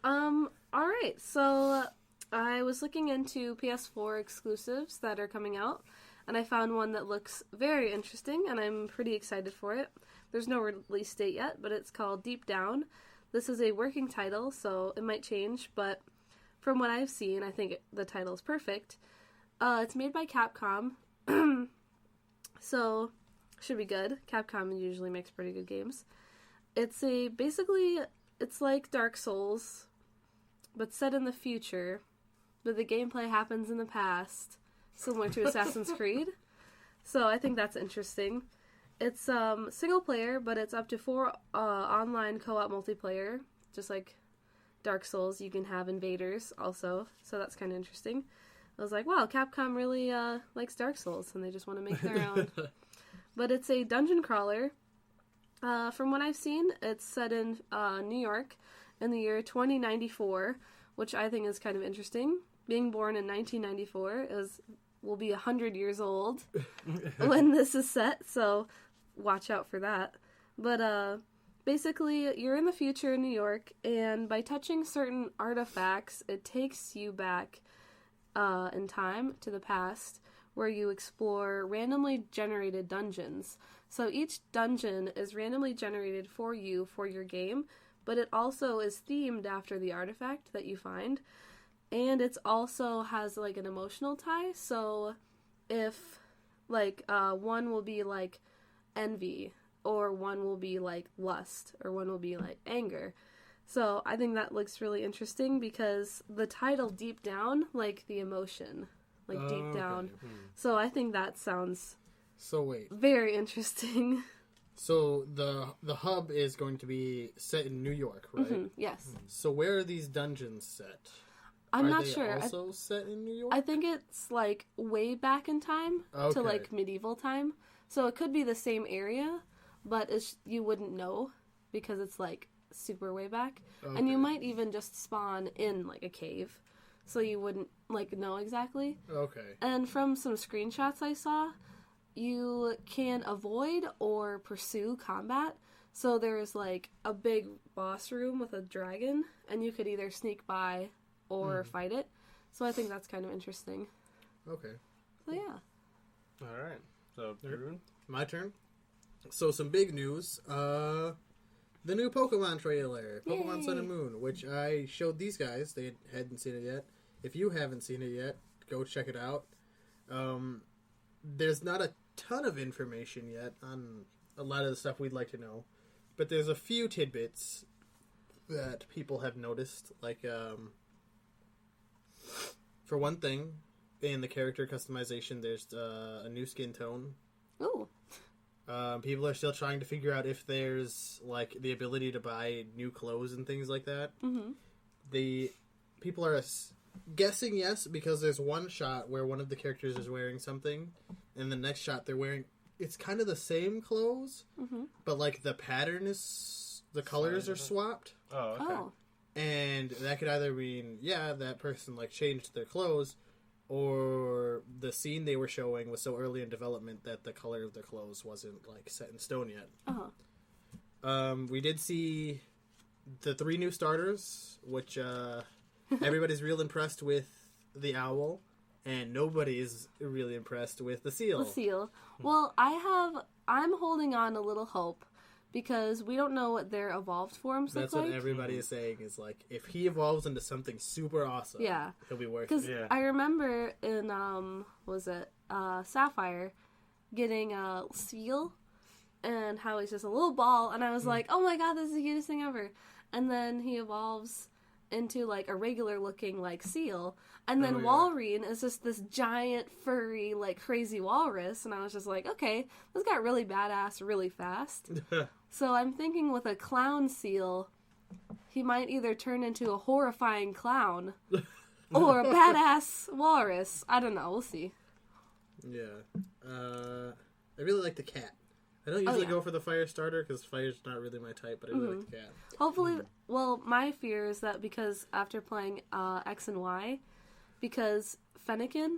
Alright, so I was looking into PS4 exclusives that are coming out, and I found one that looks very interesting, and I'm pretty excited for it. There's no release date yet, but it's called Deep Down. This is a working title, so it might change, but from what I've seen, I think the title is perfect. It's made by Capcom, so should be good. Capcom usually makes pretty good games. It's it's like Dark Souls, but set in the future, but the gameplay happens in the past, similar to Assassin's Creed. So I think that's interesting. It's single player, but it's up to 4 online co-op multiplayer, just like Dark Souls. You can have invaders also, so that's kind of interesting. I was like, wow, Capcom really likes Dark Souls, and they just want to make their own. But it's a dungeon crawler. From what I've seen, it's set in New York in the year 2094, which I think is kind of interesting. Being born in 1994 will be 100 years old when this is set, so watch out for that. But basically, you're in the future in New York, and by touching certain artifacts, it takes you back in time to the past, where you explore randomly generated dungeons. So each dungeon is randomly generated for you for your game, but it also is themed after the artifact that you find. And it also has like an emotional tie. So if like one will be like envy, or one will be like lust, or one will be like anger. So I think that looks really interesting because the title Deep Down, like the emotion, like deep down. So I think that sounds very interesting. So the hub is going to be set in New York, right? Mm-hmm, yes. So where are these dungeons set? I'm not they sure. Also set in New York? I think it's like way back in time to like medieval time. So it could be the same area, but you wouldn't know because it's like super way back. Okay. And you might even just spawn in like a cave. So you wouldn't like know exactly. Okay. And from some screenshots I saw, you can avoid or pursue combat. So there's like a big boss room with a dragon, and you could either sneak by or fight it. So I think that's kind of interesting. Okay. So yeah. All right. So Drew? My turn. So some big news. The new Pokemon trailer, Pokemon Sun and Moon, which I showed these guys. They hadn't seen it yet. If you haven't seen it yet, go check it out. There's not a ton of information yet on a lot of the stuff we'd like to know, but there's a few tidbits that people have noticed. Like, for one thing, in the character customization, there's a new skin tone. Ooh. People are still trying to figure out if there's like the ability to buy new clothes and things like that. Mm-hmm. The people are guessing yes, because there's one shot where one of the characters is wearing something, and the next shot they're wearing, it's kind of the same clothes, but like the pattern is, the colors are swapped. Oh, okay. Oh. And that could either mean, yeah, that person like changed their clothes, or the scene they were showing was so early in development that the color of their clothes wasn't like set in stone yet. We did see the 3 new starters, which everybody's real impressed with the owl, and nobody's really impressed with the seal. The seal. Well, I'm holding on a little hope, because we don't know what their evolved forms look like. That's what everybody is saying, is like, if he evolves into something super awesome, he'll be worth it. Because I remember in, Sapphire, getting a seal, and how he's just a little ball, and I was like, oh my god, this is the cutest thing ever. And then he evolves into, like, a regular-looking, like, seal, and then Walrein is just this giant, furry, like, crazy walrus, and I was just like, okay, this got really badass really fast. So I'm thinking with a clown seal, he might either turn into a horrifying clown, or a badass walrus. I don't know, we'll see. Yeah. I really like the cat. I don't usually go for the fire starter, because fire's not really my type, but I really like the cat. Hopefully, well, my fear is that because after playing X and Y, because Fennekin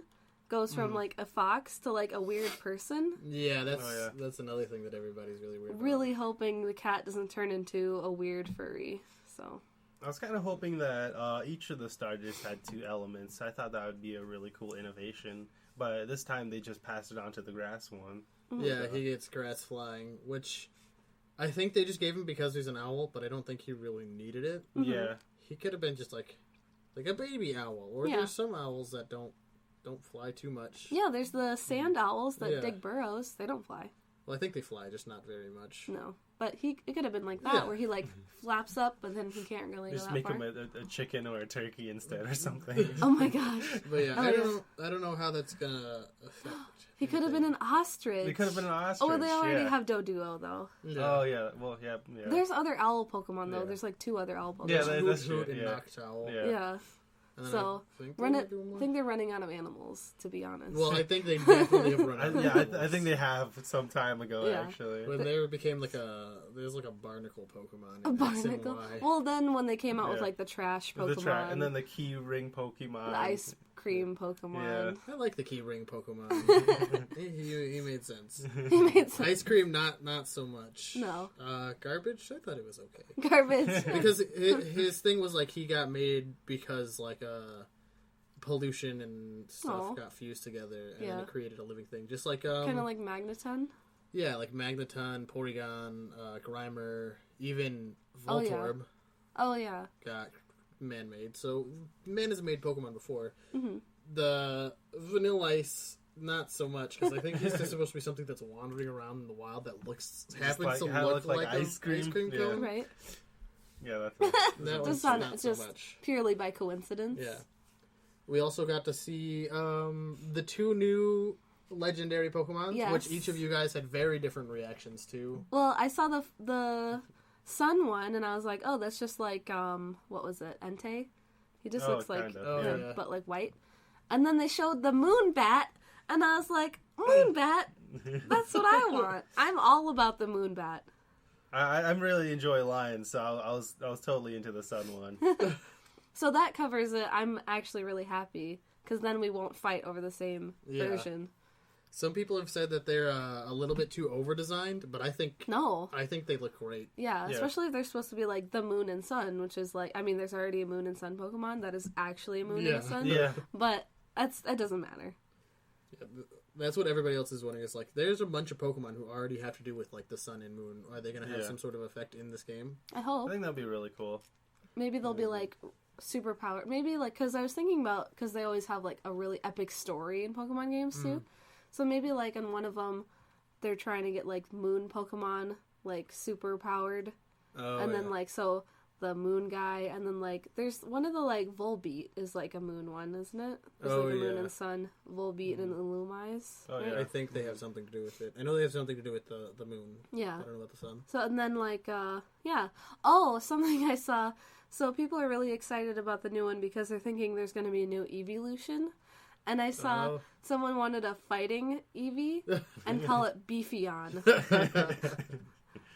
goes from like a fox to like a weird person. Yeah, that's another thing that everybody's really weird about. Really hoping the cat doesn't turn into a weird furry. So I was kind of hoping that each of the starters had 2 elements. I thought that would be a really cool innovation. But this time they just passed it on to the grass one. Yeah, he gets grass flying, which I think they just gave him because he's an owl, but I don't think he really needed it. Yeah. He could have been just like a baby owl, or there's some owls that don't fly too much. yeah, there's the sand owls that dig burrows. They don't fly. Well, I think they fly, just not very much. No, but it could have been like that, where he like flaps up, but then he can't really Just go that make far. him a chicken or a turkey instead or something. Oh my gosh! But yeah, Oh, I don't know how that's gonna affect. He could have been an ostrich. They could have been an ostrich. Oh, they already have Doduo though. Oh yeah, well yeah. There's other owl Pokemon though. Yeah. There's like 2 other owl Pokemon. Yeah, Hoot that's true. Hoot and Yeah. Noctowl. Yeah. And then So I think I think they're running out of animals, to be honest. Well, I think they definitely have run out. I think they have some time ago Yeah. actually. When they became there's like a barnacle Pokemon. a in X and barnacle. Y. Well, then when they came out with Yeah. like the trash Pokemon, And then the key ring Pokemon. the ice cream Pokemon. I like the key ring Pokemon. he made sense. He made some Ice cream, not so much. No. Garbage. I thought it was okay garbage. because his thing was like he got made because like pollution and stuff got fused together and Yeah. it created a living thing. Just like Kind of like Magneton. yeah, like Magneton, Porygon, Grimer, even Oh, yeah. Voltorb Oh yeah. got man-made. So man has made Pokemon before. Mhm. The Vanilla Ice, not so much because I think he's just supposed to be something that's wandering around in the wild that happens to look like ice cream. Yeah. cone. Right. Yeah, that's That Just was on not it, so just much. purely by coincidence. Yeah. We also got to see the 2 new legendary Pokemon, Yes. which each of you guys had very different reactions to. Well, I saw the sun one, and I was like, oh, that's just like what was it, Entei? He just looks like kind of, Oh, him, yeah. but like white. And then they showed the moon bat, and I was like, moon bat. That's what I want. I'm all about the moon bat. I'm really enjoying Lions, so I was totally into the sun one. So that covers it. I'm actually really happy because then we won't fight over the same Yeah. version. Some people have said that they're a little bit too over-designed, but I think No. they look great. Yeah, Yeah. especially if they're supposed to be like the moon and sun, which is like, I mean, there's already a moon and sun Pokemon that is actually a moon and Yeah. a sun. Yeah. But that doesn't matter. That's what everybody else is wondering. Is like, there's a bunch of Pokemon who already have to do with like the sun and moon. Are they going to have Yeah. some sort of effect in this game? I I hope. think that'd be really cool. Maybe they'll be like super powered. Maybe like, because I was thinking about, because they always have like a really epic story in Pokemon games too. So maybe like in one of them, they're trying to get like moon Pokemon like super powered. Oh, And then yeah. like, so the moon guy, and then like, there's one of the like Volbeat is like a moon one, isn't it? It's Oh, like the moon yeah. and sun, Volbeat and Illumise. Oh, right? yeah. I think they have something to do with it. I know they have something to do with the moon. Yeah. I don't know about the sun. So, and then like, yeah. Oh, something I saw. So people are really excited about the new one because they're thinking there's going to be a new evolution. And I saw Oh. someone wanted a fighting Eevee and call it Beefeon.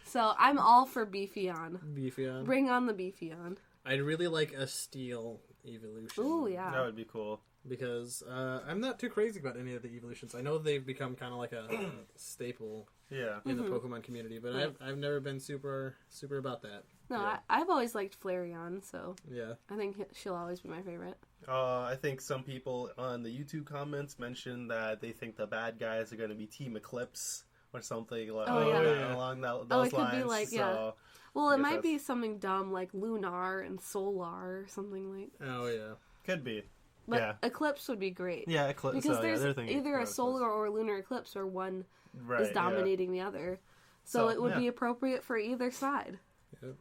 So I'm all for Beefeon. Beefeon. Bring on the Beefeon. I'd really like a steel evolution. Ooh, yeah. That would be cool. Because I'm not too crazy about any of the evolutions. I know they've become kind of like a staple Yeah. in the Pokemon community, but Right. I've never been super about that. No, Yeah. I've always liked Flareon, so Yeah. I think she'll always be my favorite. I think some people on the YouTube comments mentioned that they think the bad guys are going to be Team Eclipse or something like Oh, yeah. along those it could lines. be like, So, yeah. Well, I it guess might that's- be something dumb like Lunar and Solar or something like. Oh yeah. could be. But Yeah. Eclipse would be great. Yeah, Eclipse. Because so, there's they're thinking either a Eclipse. solar or lunar eclipse where one right, is dominating the other. So So, it would yeah. be appropriate for either side.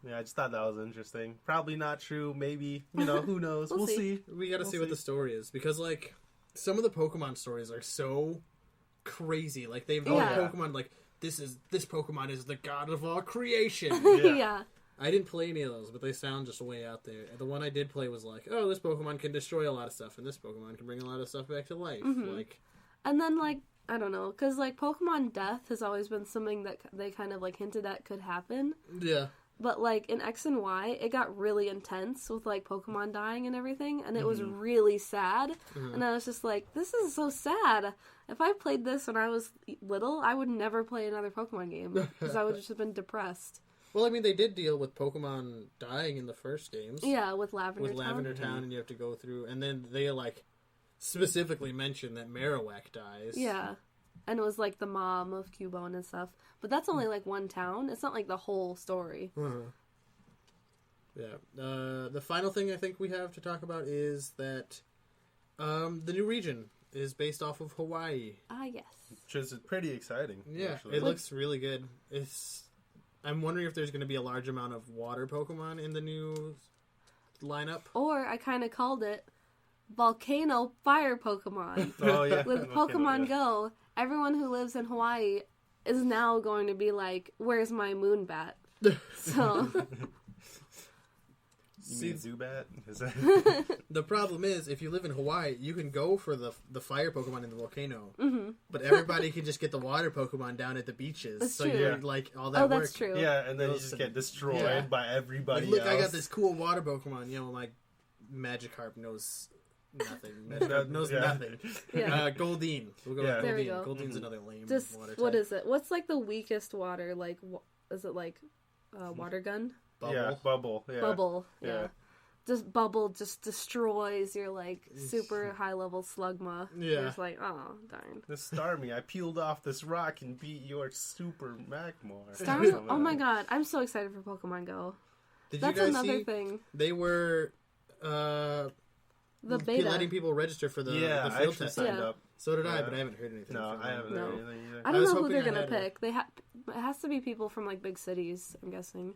Yeah, I just thought that was interesting. Probably not true. Maybe, who knows? We'll we'll see. see. We got to We'll see what see. the story is because like some of the Pokemon stories are so crazy. Like they've Yeah. Pokemon like this Pokemon is the god of all creation. Yeah. I didn't play any of those, but they sound just way out there. The one I did play was like, oh, this Pokemon can destroy a lot of stuff, and this Pokemon can bring a lot of stuff back to life. Like, And then, like, I don't know, because, like, Pokemon death has always been something that they kind of, like, hinted at could happen. yeah, But, like, in X and Y, it got really intense with, like, Pokemon dying and everything, and it was Mm-hmm. really sad. And I was just like, this is so sad. If I played this when I was little, I would never play another Pokemon game, because I would just have been depressed. Well, I mean, they did deal with Pokemon dying in the first games. Yeah, with Lavender Town. Lavender Town, and you have to go through, and then they, like, specifically mention that Marowak dies. Yeah. And it was, like, the mom of Cubone and stuff. But that's only, like, one town. It's not, like, the whole story. Yeah. The final thing I think we have to talk about is that the new region is based off of Hawaii. Ah, yes. Which is pretty exciting. Yeah, actually. it looks really good. I'm wondering if there's going to be a large amount of water Pokemon in the new lineup. Or, I kind of called it Volcano Fire Pokemon. Oh, yeah. With Pokemon Go, everyone who lives in Hawaii is now going to be like, where's my moon bat? So... You mean Zubat? Is that... The problem is, if you live in Hawaii, you can go for the fire Pokemon in the volcano, Mm-hmm. but everybody can just get the water Pokemon down at the beaches. That's so true. you're Yeah. like all that Oh, work. that's true. Yeah, and then you Those- just get destroyed Yeah. by everybody Like, look, else. I got this cool water Pokemon. You know, like Magikarp knows nothing. Magikarp knows Yeah. nothing. Yeah. Goldeen. We'll go Yeah. with There we Goldeen. go. Goldeen's another lame Just, water type. what is it? What's, like, the weakest water? Like, is it, like, water gun? Bubble. Yeah, Bubble. Yeah. Bubble. Yeah. Yeah. Just Bubble just destroys your, like, super high-level Slugma. Yeah. You're just like, oh, darn. This Starmie, I peeled off this rock and beat your super Magmar. Starmie? Oh my god, I'm so excited for Pokemon Go. Did That's you guys another see? thing. They were The beta. letting people register for the Yeah, the I field actually test. signed Yeah. up. So did I, Yeah. but I haven't heard anything. No, from I them. haven't No. heard anything either. I I don't was know who hoping they're I gonna had pick. It has to be people from, like, big cities, I'm guessing.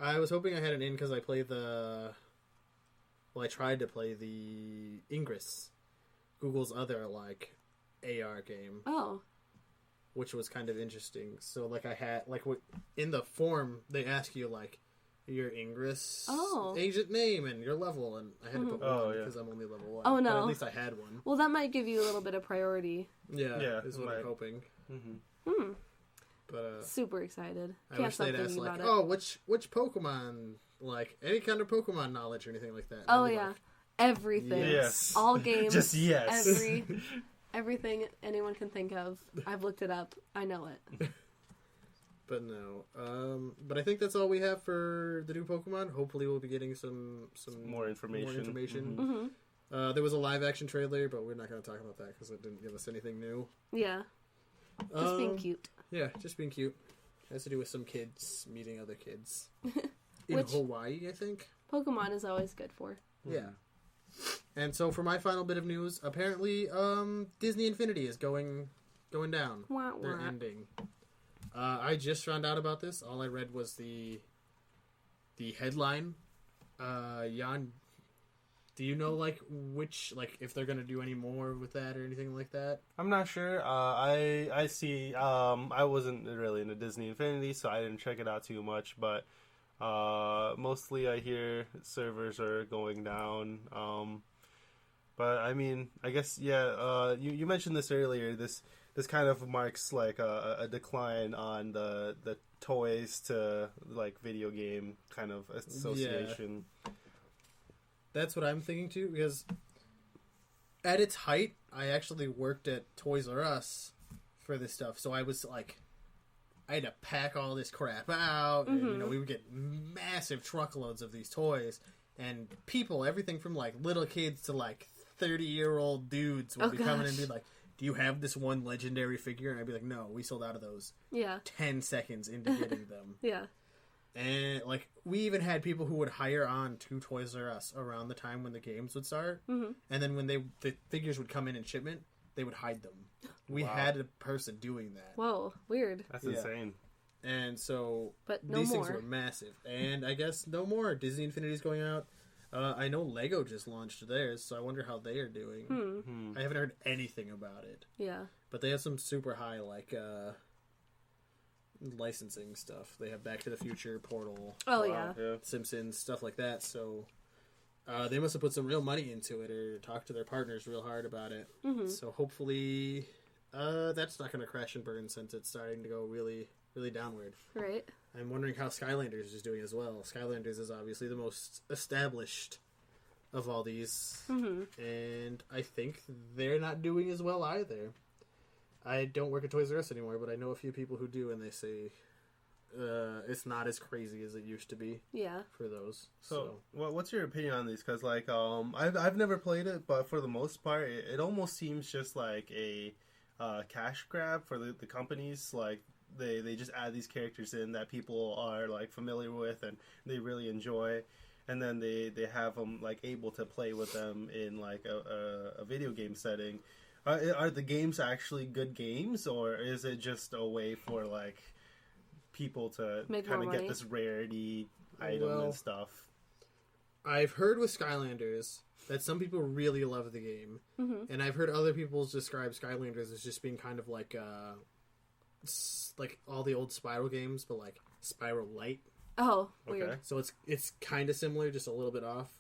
I was hoping I had an in because I played I tried to play the Ingress, Google's other, like, AR game, Oh. which was kind of interesting. So, like, I had, like, in the form, they ask you, like, your Ingress Oh. agent name and your level, and I had to put Oh, one yeah. because I'm only level 1. Oh, But no. at least I had one. Well, that might give you a little bit of priority. Yeah, Yeah, is what right. I'm hoping. Mm-hmm. But, Super excited. I Can't wish stop they'd ask, thinking like, about it. oh, which Pokemon, like, any kind of Pokemon knowledge or anything like that. Oh, I'd be yeah. like, Everything. Yes. All games. Just yes. Everything anyone can think of. I've looked it up. I know it. But no. But I think that's all we have for the new Pokemon. Hopefully we'll be getting some More information. Mm-hmm. There was a live action trailer, but we're not going to talk about that because it didn't give us anything new. Yeah. Just being cute. Yeah, just being cute. It has to do with some kids meeting other kids. In Which- Hawaii, I think. Pokemon is always good for. Yeah. And so for my final bit of news, apparently Disney Infinity is going down. Wah, They're wah. ending. I just found out about this. All I read was the headline. Jan, do you know, like, if they're gonna do any more with that or anything like that? I'm not sure. I see. I wasn't really into Disney Infinity, so I didn't check it out too much. But mostly, I hear servers are going down. But I mean, I guess you mentioned this earlier. This kind of marks like a decline on the toys to like video game kind of association. Yeah. That's what I'm thinking too, because at its height, I actually worked at Toys R Us for this stuff. So I was like, I had to pack all this crap out, and we would get massive truckloads of these toys, and people, everything from like little kids to like 30-year-old dudes would be coming and be like, do you have this one legendary figure? And I'd be like, no, we sold out of those Yeah. 10 seconds into getting them. Yeah. And, like, we even had people who would hire on to Toys R Us around the time when the games would start. Mm-hmm. And then when the figures would come in shipment, they would hide them. We Wow. had a person doing that. Whoa. Weird. That's Yeah. insane. And so But no these more. things were massive. And I guess no more. Disney Infinity's going out. I know Lego just launched theirs, so I wonder how they are doing. I haven't heard anything about it. Yeah. But they have some super high, like, licensing stuff. They have Back to the Future, Portal, Oh, Wow, yeah. Simpsons, stuff like that. So they must have put some real money into it or talked to their partners real hard about it. Mm-hmm. So hopefully that's not going to crash and burn since it's starting to go really, really downward. Right. I'm wondering how Skylanders is doing as well. Skylanders is obviously the most established of all these, and I think they're not doing as well either. I don't work at Toys R Us anymore, but I know a few people who do, and they say it's not as crazy as it used to be. Yeah. For those. So, what's your opinion on these? Because like, I've never played it, but for the most part, it almost seems just like a cash grab for the companies. Like they just add these characters in that people are like familiar with and they really enjoy. And then they have them like able to play with them in like a video game setting. Are the games actually good games, or is it just a way for like people to kind of get this rarity item and stuff? I've heard with Skylanders that some people really love the game, and I've heard other people describe Skylanders as just being kind of like all the old Spiral games, but like Spiral Light. Oh, weird. Okay. So it's kind of similar, just a little bit off.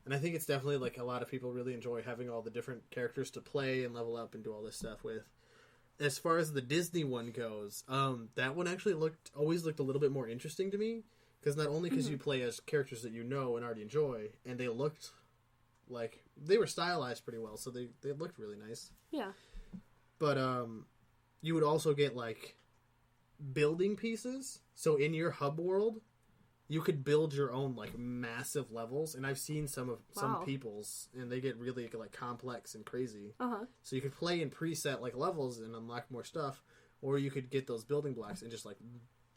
And I think it's definitely like a lot of people really enjoy having all the different characters to play and level up and do all this stuff with. As far as the Disney one goes, that one actually always looked a little bit more interesting to me, because not only because you play as characters that you know and already enjoy, and they looked like they were stylized pretty well, so they looked really nice. Yeah. But you would also get like building pieces. So in your hub world, you could build your own like massive levels, and I've seen some people's, and they get really like complex and crazy. So you could play in preset like levels and unlock more stuff, or you could get those building blocks and just like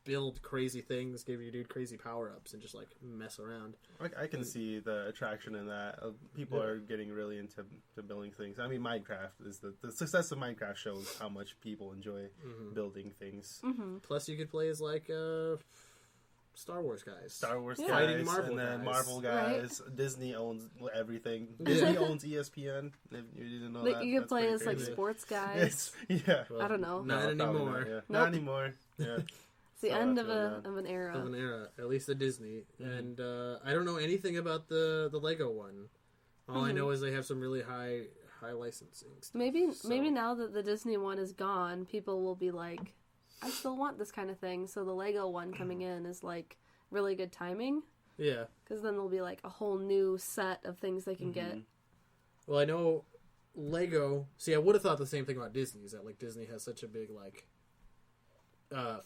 build crazy things, give your dude crazy power ups, and just like mess around. I can see the attraction in that. People are getting really into building things. I mean, Minecraft is the success of Minecraft shows how much people enjoy building things. Plus, you could play as like Star Wars guys, fighting Marvel and then guys. Marvel guys. Right. Disney owns everything. Disney owns ESPN. If you didn't know that, you could play as like sports guys. Well, I don't know. Not anymore. Not, yeah. Nope. Not anymore. Yeah. It's the end of an era. Of an era, at least at Disney. And I don't know anything about the Lego one. All I know is they have some really high licensing stuff. Maybe now that the Disney one is gone, people will be like, I still want this kind of thing. So the Lego one coming in is like really good timing. Yeah. Because then there'll be like a whole new set of things they can get. Well, I know Lego. See, I would have thought the same thing about Disney. Is that like Disney has such a big like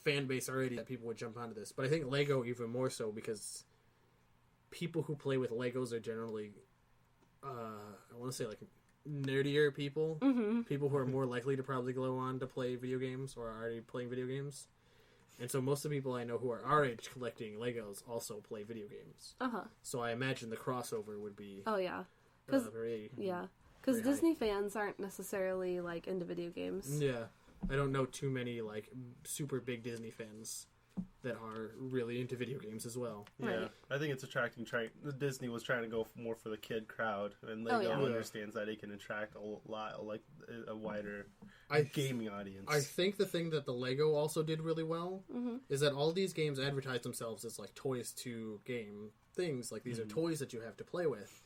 fan base already that people would jump onto this. But I think Lego even more so, because people who play with Legos are generally, I want to say like nerdier people. People who are more likely to probably go on to play video games or are already playing video games. And so most of the people I know who are our age collecting Legos also play video games. So I imagine the crossover would be because very Disney fans aren't necessarily like into video games. Yeah. I don't know too many like super big Disney fans that are really into video games as well. Yeah, right. I think it's attracting. Disney was trying to go more for the kid crowd, and Lego understands that it can attract a lot, like a wider gaming audience. I think the thing that the Lego also did really well is that all these games advertise themselves as like toys to game things. Like these are toys that you have to play with,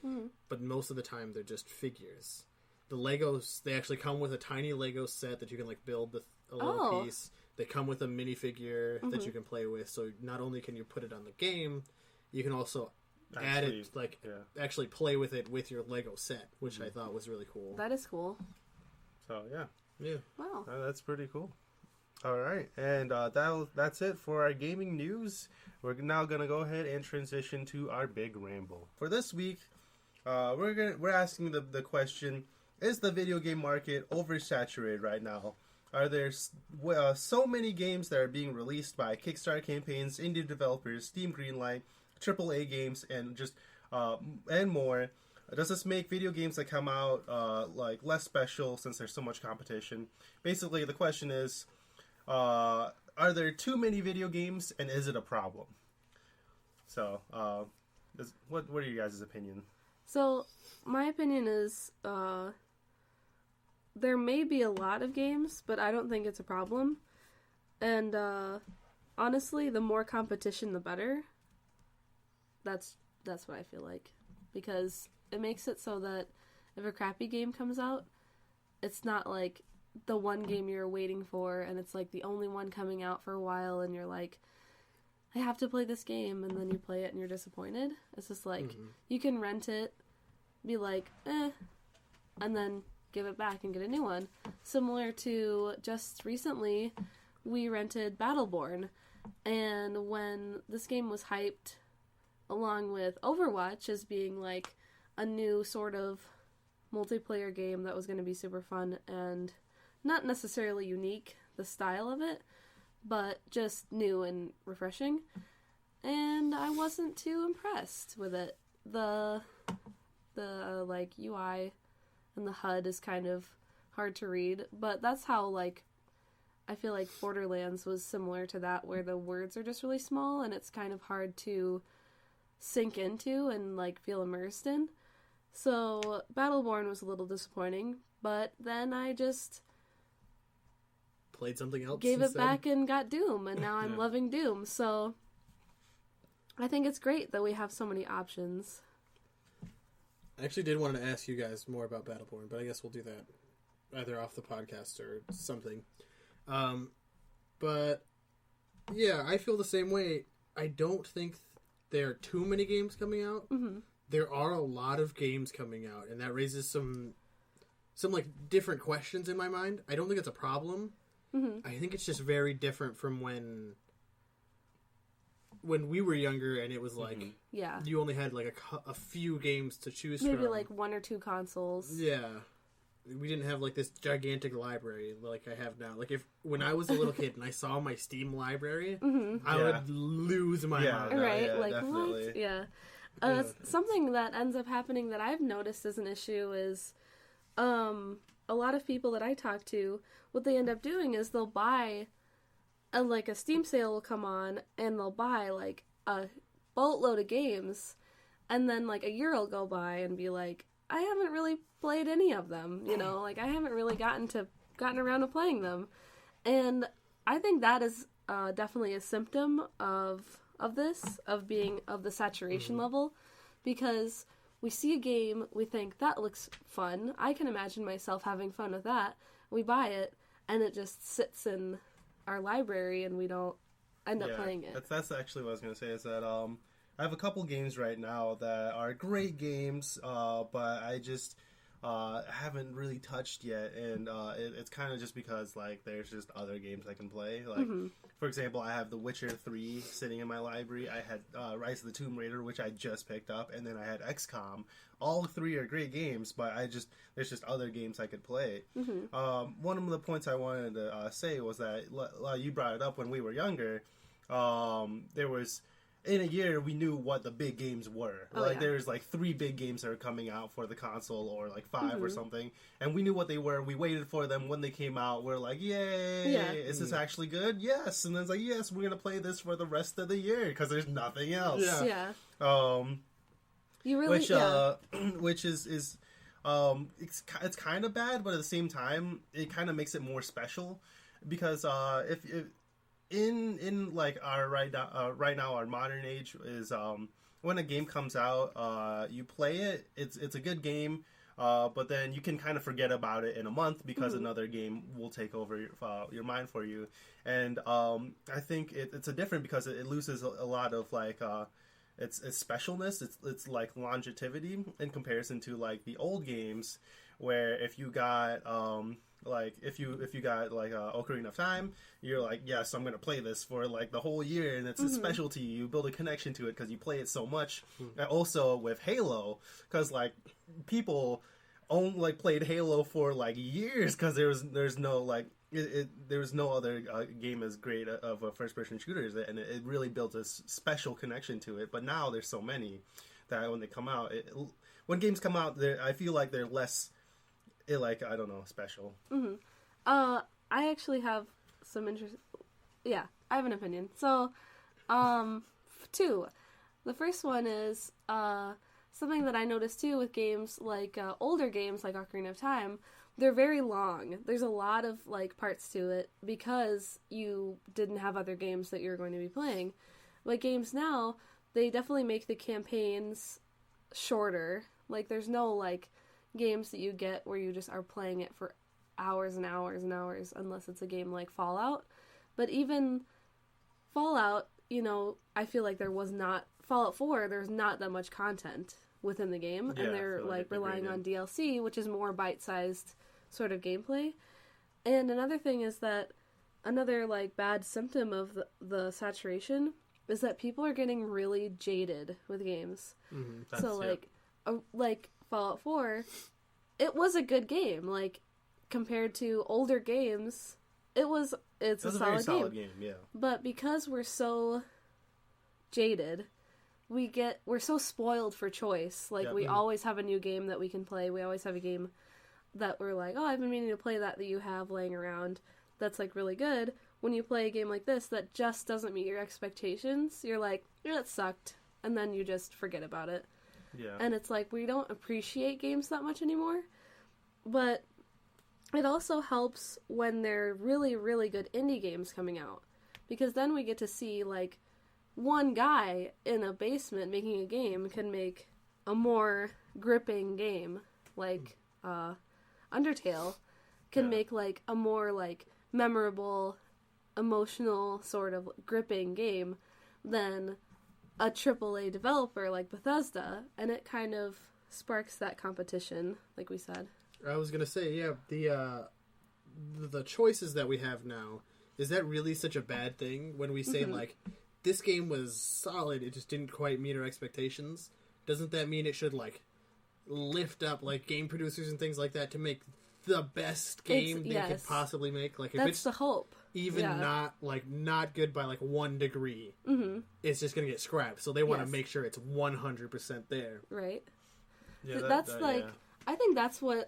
but most of the time they're just figures. The Legos, they actually come with a tiny Lego set that you can like build a little piece. They come with a minifigure that you can play with. So not only can you put it on the game, you can also add it, like actually play with it with your Lego set, which I thought was really cool. That is cool. So yeah. Wow, that's pretty cool. All right, and that's it for our gaming news. We're now gonna go ahead and transition to our big ramble for this week. We're asking the question: is the video game market oversaturated right now? Are there so many games that are being released by Kickstarter campaigns, indie developers, Steam Greenlight, AAA games, and just and more? Does this make video games that come out like less special since there's so much competition? Basically, the question is, are there too many video games, and is it a problem? So, what are you guys' opinion? So, my opinion is, there may be a lot of games, but I don't think it's a problem. And, honestly, the more competition, the better. That's what I feel like. Because it makes it so that if a crappy game comes out, it's not like the one game you're waiting for, and it's like the only one coming out for a while, and you're like, I have to play this game, and then you play it and you're disappointed. It's just like, you can rent it, be like, and then give it back and get a new one. Similar to just recently, we rented Battleborn, and when this game was hyped along with Overwatch as being like a new sort of multiplayer game that was going to be super fun and not necessarily unique, the style of it, but just new and refreshing, and I wasn't too impressed with it. The like UI and the HUD is kind of hard to read, but that's how like I feel like Borderlands was similar to that, where the words are just really small and it's kind of hard to sink into and like feel immersed in. So Battleborn was a little disappointing, but then I just played something else, gave instead. it back and got Doom, and now I'm loving Doom. So I think it's great that we have so many options. I actually did want to ask you guys more about Battleborn, but I guess we'll do that either off the podcast or something. But yeah, I feel the same way. I don't think there are too many games coming out. Mm-hmm. There are a lot of games coming out, and that raises some like different questions in my mind. I don't think it's a problem. Mm-hmm. I think it's just very different from when we were younger, and it was like you only had like a few games to choose from. Maybe like one or two consoles. Yeah. We didn't have like this gigantic library like I have now. Like when I was a little kid and I saw my Steam library, I would lose my mind. No, right? yeah, like definitely. what? Yeah. Something that ends up happening that I've noticed as an issue is a lot of people that I talk to, what they end up doing is they'll buy like a Steam sale will come on and they'll buy like a boatload of games, and then like a year will go by and be like, I haven't really played any of them, you know, like I haven't really gotten around to playing them. And I think that is definitely a symptom of the saturation level, because we see a game, we think that looks fun, I can imagine myself having fun with that, we buy it, and it just sits in our library and we don't end up playing it. That's actually what I was going to say, is that I have a couple games right now that are great games, but I just haven't really touched yet, and it's kind of just because like there's just other games I can play. Like for example, I have The Witcher 3 sitting in my library. I had Rise of the Tomb Raider, which I just picked up, and then I had XCOM. All three are great games, but there's just other games I could play. One of the points I wanted to say was that you brought it up when we were younger. There was, in a year, we knew what the big games were. There's like 3 big games that are coming out for the console, or like 5 or something, and we knew what they were. We waited for them when they came out. We're like, yay! Is this actually good? Yes! And then it's like, yes, we're gonna play this for the rest of the year because there's nothing else. You really, which is it's kind of bad, but at the same time, it kind of makes it more special, because if in like our right now our modern age is when a game comes out, you play it, it's a good game, but then you can kind of forget about it in a month because another game will take over your mind for you, and I think it's a different, because it loses a lot of like its specialness. It's like longevity in comparison to like the old games, where if you got if you got like Ocarina of Time, you're like, yes, I'm gonna play this for like the whole year, and it's a specialty. You build a connection to it because you play it so much. And also with Halo, because like people played Halo for like years, because there's no like there was no other game as great of a first-person shooter, and it really built a special connection to it. But now there's so many that when they come out, when games come out, I feel like they're less, I don't know, special. I actually have some interest. Yeah, I have an opinion. So, 2. The first one is something that I noticed too with games like older games like Ocarina of Time. They're very long. There's a lot of like parts to it because you didn't have other games that you're going to be playing. But games now, they definitely make the campaigns shorter. Like there's no like games that you get where you just are playing it for hours and hours and hours, unless it's a game like Fallout. But even Fallout, I feel like there was not Fallout 4. There's not that much content within the game, Yeah, and I they're feel like relying on degraded. DLC, which is more bite-sized sort of gameplay. And another thing is that another bad symptom of the saturation is that people are getting really jaded with games. Mm-hmm. So like Fallout 4, it was a good game. Compared to older games, it's a very solid solid game. game. Yeah. But because we're so jaded, we're so spoiled for choice. Yeah. We always have a new game that we can play. We always have a game that we're like, oh, I've been meaning to play that you have laying around. That's really good. When you play a game like this that just doesn't meet your expectations, you're like, yeah, it sucked, and then you just forget about it. Yeah. And it's we don't appreciate games that much anymore. But it also helps when they're really, really good indie games coming out. Because then we get to see, one guy in a basement making a game can make a more gripping game. Undertale can make, a more, memorable, emotional, sort of gripping game than a AAA developer like Bethesda. And it kind of sparks that competition, like we said. I was gonna say, yeah, the choices that we have now, is that really such a bad thing when we say this game was solid, it just didn't quite meet our expectations? Doesn't that mean it should lift up game producers and things like that to make the best game they could possibly make? If That's it's the hope. even not good by 1 degree, it's just gonna get scrapped. So they want to make sure it's 100% there. Right. Yeah. I think that's what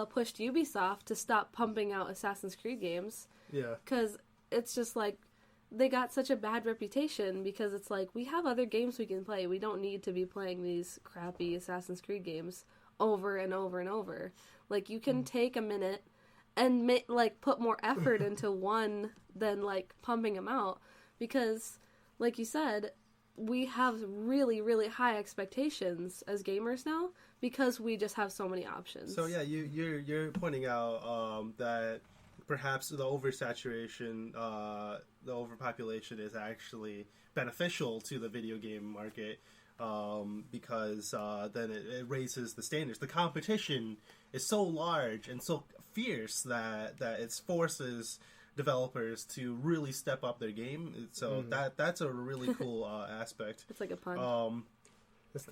pushed Ubisoft to stop pumping out Assassin's Creed games. Yeah. Because it's just they got such a bad reputation because it's we have other games we can play. We don't need to be playing these crappy Assassin's Creed games over and over and over. You can take a minute and put more effort into one than pumping them out, because like you said, we have really, really high expectations as gamers now because we just have so many options. So yeah, you're pointing out that perhaps the oversaturation, the overpopulation is actually beneficial to the video game market, because then it raises the standards. The competition is so large and so fierce that it forces developers to really step up their game. So that's a really cool aspect. It's like a pun. Yes,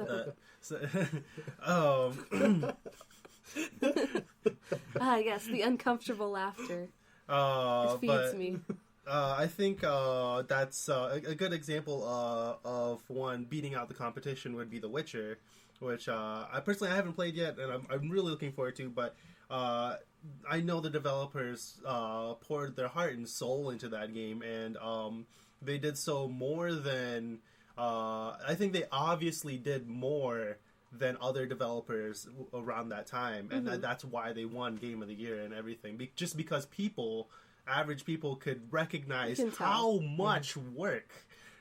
the uncomfortable laughter. It feeds me. I think that's a good example of one beating out the competition would be The Witcher, which I personally haven't played yet, and I'm really looking forward to. But I know the developers poured their heart and soul into that game, and they did so more than I think they obviously did more than other developers around that time, and that's why they won Game of the Year and everything. Just because average people could recognize how much work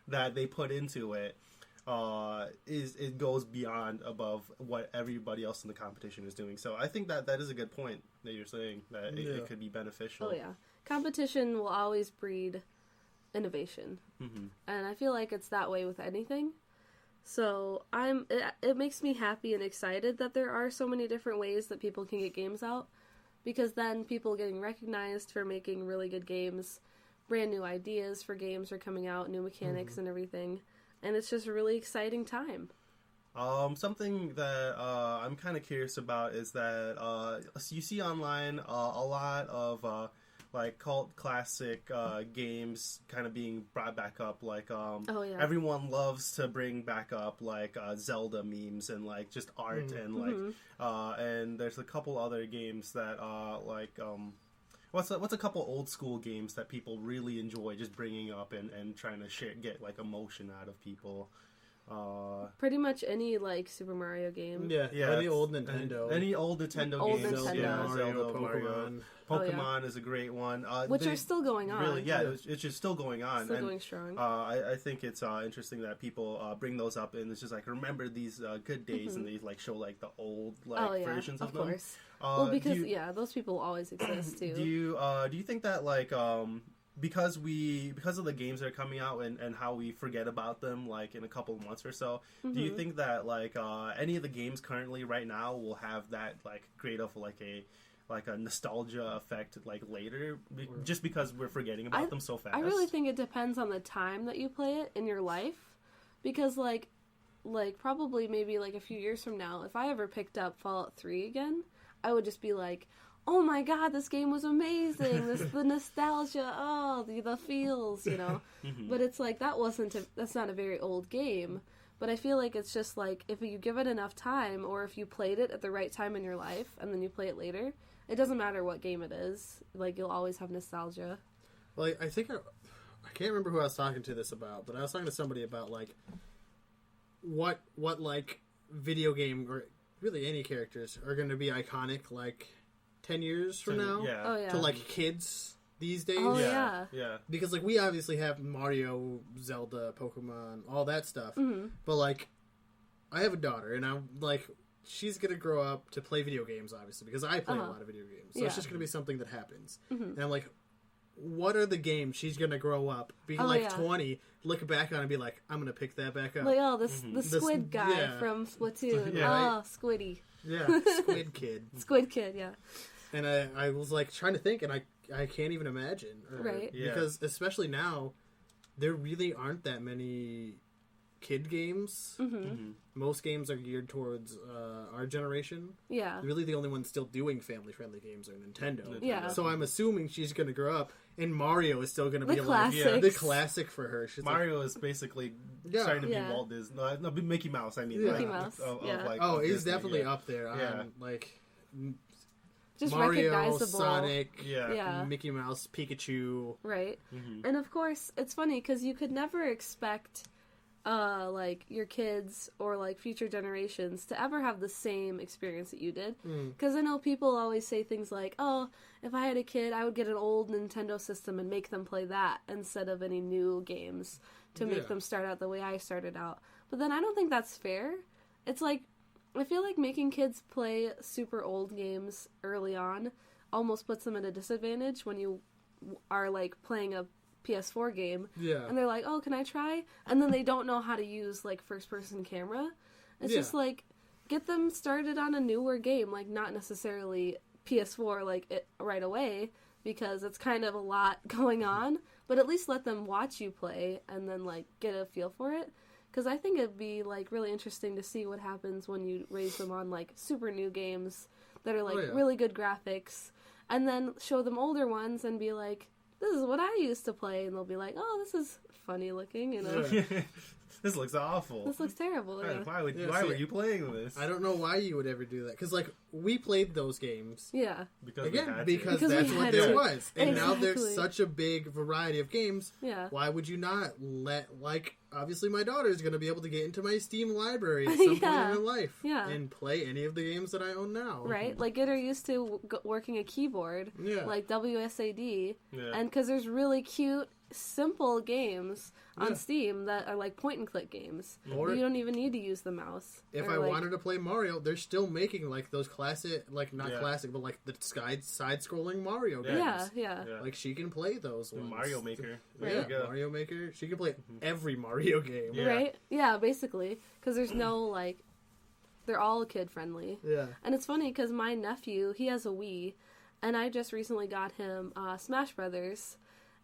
that they put into it. It goes beyond above what everybody else in the competition is doing. So I think that is a good point that you're saying, that it could be beneficial. Oh yeah, competition will always breed innovation, and I feel like it's that way with anything. So it makes me happy and excited that there are so many different ways that people can get games out, because then people getting recognized for making really good games, brand new ideas for games are coming out, new mechanics and everything, and it's just a really exciting time. Something that I'm kind of curious about is that you see online a lot of cult classic games kind of being brought back up. Everyone loves to bring back up Zelda memes and just art and and there's a couple other games that what's a couple old school games that people really enjoy just bringing up and trying to get emotion out of people. Pretty much any Super Mario game. Yeah, any old Nintendo. Any old Nintendo games. Nintendo. Yeah, Mario, Mario. Pokemon is a great one. Which are still going on. Really, yeah, it's just still going on. Still going strong. I think it's interesting that people bring those up, and it's just remember these good days, and they show the old versions of them. Course. Well, because those people always exist too. Do you think that because of the games that are coming out and how we forget about them like in a couple of months or so, do you think that like any of the games currently right now will have that like create of like a nostalgia effect like later just because we're forgetting about them so fast? I really think it depends on the time that you play it in your life, because like probably maybe like a few years from now, if I ever picked up Fallout 3 again, I would just be like, oh my god, this game was amazing. The nostalgia, the feels, you know. But it's like that's not a very old game. But I feel like it's just like if you give it enough time, or if you played it at the right time in your life and then you play it later, it doesn't matter what game it is. Like you'll always have nostalgia. Well, I think I can't remember who I was talking to this about, but I was talking to somebody about like what like video game or really any characters are going to be iconic like 10 years from now to like kids these days. Oh yeah. Because like we obviously have Mario, Zelda, Pokemon, all that stuff. But like I have a daughter and I'm like she's going to grow up to play video games obviously because I play a lot of video games. So it's just going to be something that happens. And I'm like, what are the games she's going to grow up, be 20, look back on and be like, I'm going to pick that back up. Like, the squid guy from Splatoon. Squiddy. Yeah, Squid Kid. Squid Kid, yeah. And I was like trying to think, and I can't even imagine. Right. Yeah. Because especially now, there really aren't that many kid games. Most games are geared towards our generation. Yeah. Really the only ones still doing family-friendly games are Nintendo. Yeah. So I'm assuming she's going to grow up, and Mario is still going to be like the classic for her. She's Mario is basically starting to be Walt Disney. No, Mickey Mouse, I mean. Mickey Mouse, he's Disney, definitely up there on, like... Just Mario, recognizable. Sonic, Mickey Mouse, Pikachu. Right. And of course, it's funny because you could never expect like your kids or like future generations to ever have the same experience that you did. Because I know people always say things like, oh, if I had a kid, I would get an old Nintendo system and make them play that instead of any new games to make them start out the way I started out. But then I don't think that's fair. It's like, I feel like making kids play super old games early on almost puts them at a disadvantage when you are like playing a PS4 game. Yeah. And they're like, oh, can I try? And then they don't know how to use like first person camera. It's just like, get them started on a newer game, like not necessarily PS4 like right away, because it's kind of a lot going on, but at least let them watch you play and then like get a feel for it. Because I think it'd be, like, really interesting to see what happens when you raise them on, like, super new games that are, like, really good graphics. And then show them older ones and be like, this is what I used to play. And they'll be like, oh, this is funny looking, you know. This looks awful. This looks terrible. Yeah. Why were you playing this? I don't know why you would ever do that. Because, like, we played those games. Yeah. Because that's what there was. And now there's such a big variety of games. Yeah. Why would you not let, like, obviously my daughter's going to be able to get into my Steam library at some point in her life. Yeah. And play any of the games that I own now. Right? Like, get her used to working a keyboard. Yeah. Like WSAD. Yeah. And because there's really cute, simple games on Steam that are like point and click games. Or you don't even need to use the mouse. If I wanted to play Mario, they're still making like those classic, like not classic, but like the side-scrolling Mario games. Yeah. Like she can play those ones. Mario Maker. Yeah, Mario Maker. She can play every Mario game. Yeah. Right? Yeah, basically. Because there's no like, they're all kid friendly. Yeah. And it's funny because my nephew, he has a Wii, and I just recently got him Smash Brothers.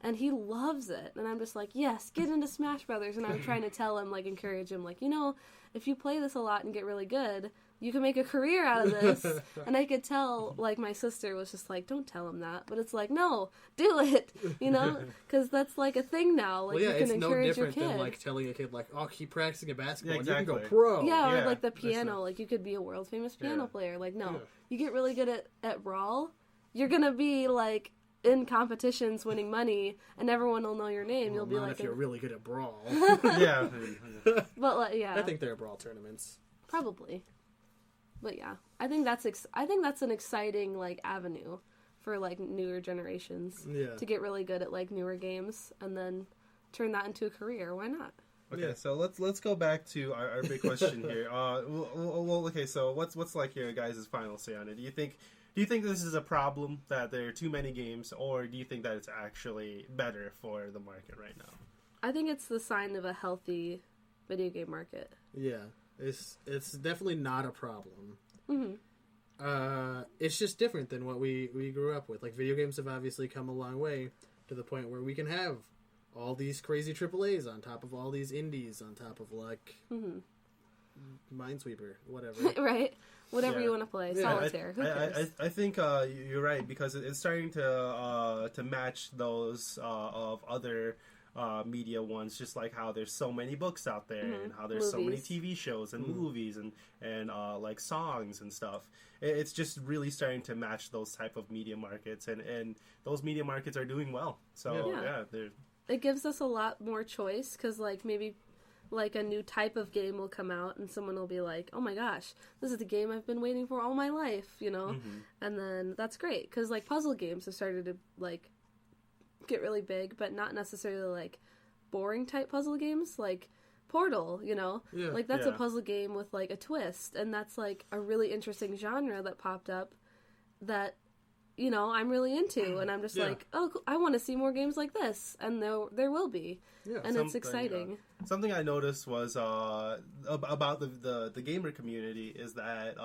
And he loves it. And I'm just like, yes, get into Smash Brothers. And I'm trying to tell him, like, encourage him, like, you know, if you play this a lot and get really good, you can make a career out of this. And I could tell, like, my sister was just like, don't tell him that. But it's like, no, do it, you know? Because that's, like, a thing now. Like, you can encourage your kid. It's no different than, like, telling a kid, like, oh, keep practicing at basketball and you exactly. can go pro. Yeah, or, like, the piano. Like, you could be a world-famous piano player. Like, no. Yeah. You get really good at Brawl, you're going to be, like, in competitions winning money, and everyone will know your name. You'll be like, if you're really good at Brawl. Yeah. But like, yeah, I think there are Brawl tournaments. Probably. But yeah, I think that's an exciting like avenue for like newer generations to get really good at like newer games and then turn that into a career. Why not? Okay, so let's go back to our big question here. Okay, so what's like your guys' final say on it? Do Do you think this is a problem that there are too many games, or do you think that it's actually better for the market right now? I think it's the sign of a healthy video game market. Yeah, it's definitely not a problem. Mm-hmm. It's just different than what we grew up with. Like, video games have obviously come a long way to the point where we can have all these crazy AAAs on top of all these indies on top of, like, Minesweeper, whatever. Right. Whatever Yeah. you want to play. Yeah, Solitaire. Who cares? I think you're right, because it's starting to match those of other media ones, just like how there's so many books out there, and how there's so many Movies. TV shows and movies and like songs and stuff. It's just really starting to match those type of media markets, and those media markets are doing well. So Yeah. they're It gives us a lot more choice, because, like, maybe like a new type of game will come out and someone will be like, oh my gosh, this is the game I've been waiting for all my life, you know? And then that's great, because, like, puzzle games have started to, like, get really big, but not necessarily, like, boring type puzzle games, like Portal, you know? Yeah. Like, that's a Yeah. puzzle game with, like, a twist, and that's, like, a really interesting genre that popped up that, you know, I'm really into, and I'm just Yeah. like, oh, cool, I want to see more games like this, and there will be. Yeah. And it's Something, exciting. Something I noticed was about the gamer community is that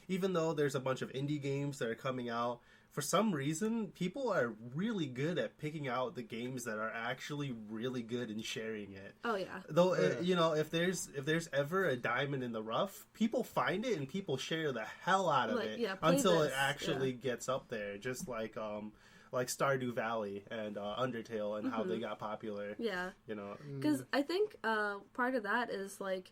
even though there's a bunch of indie games that are coming out, for some reason people are really good at picking out the games that are actually really good and sharing it. Oh yeah. Though you know, if there's ever a diamond in the rough, people find it and people share the hell out of Like, it yeah, play until it this, actually gets up there. Just like Stardew Valley and Undertale and how they got popular. Yeah. You know, Because I think part of that is, like,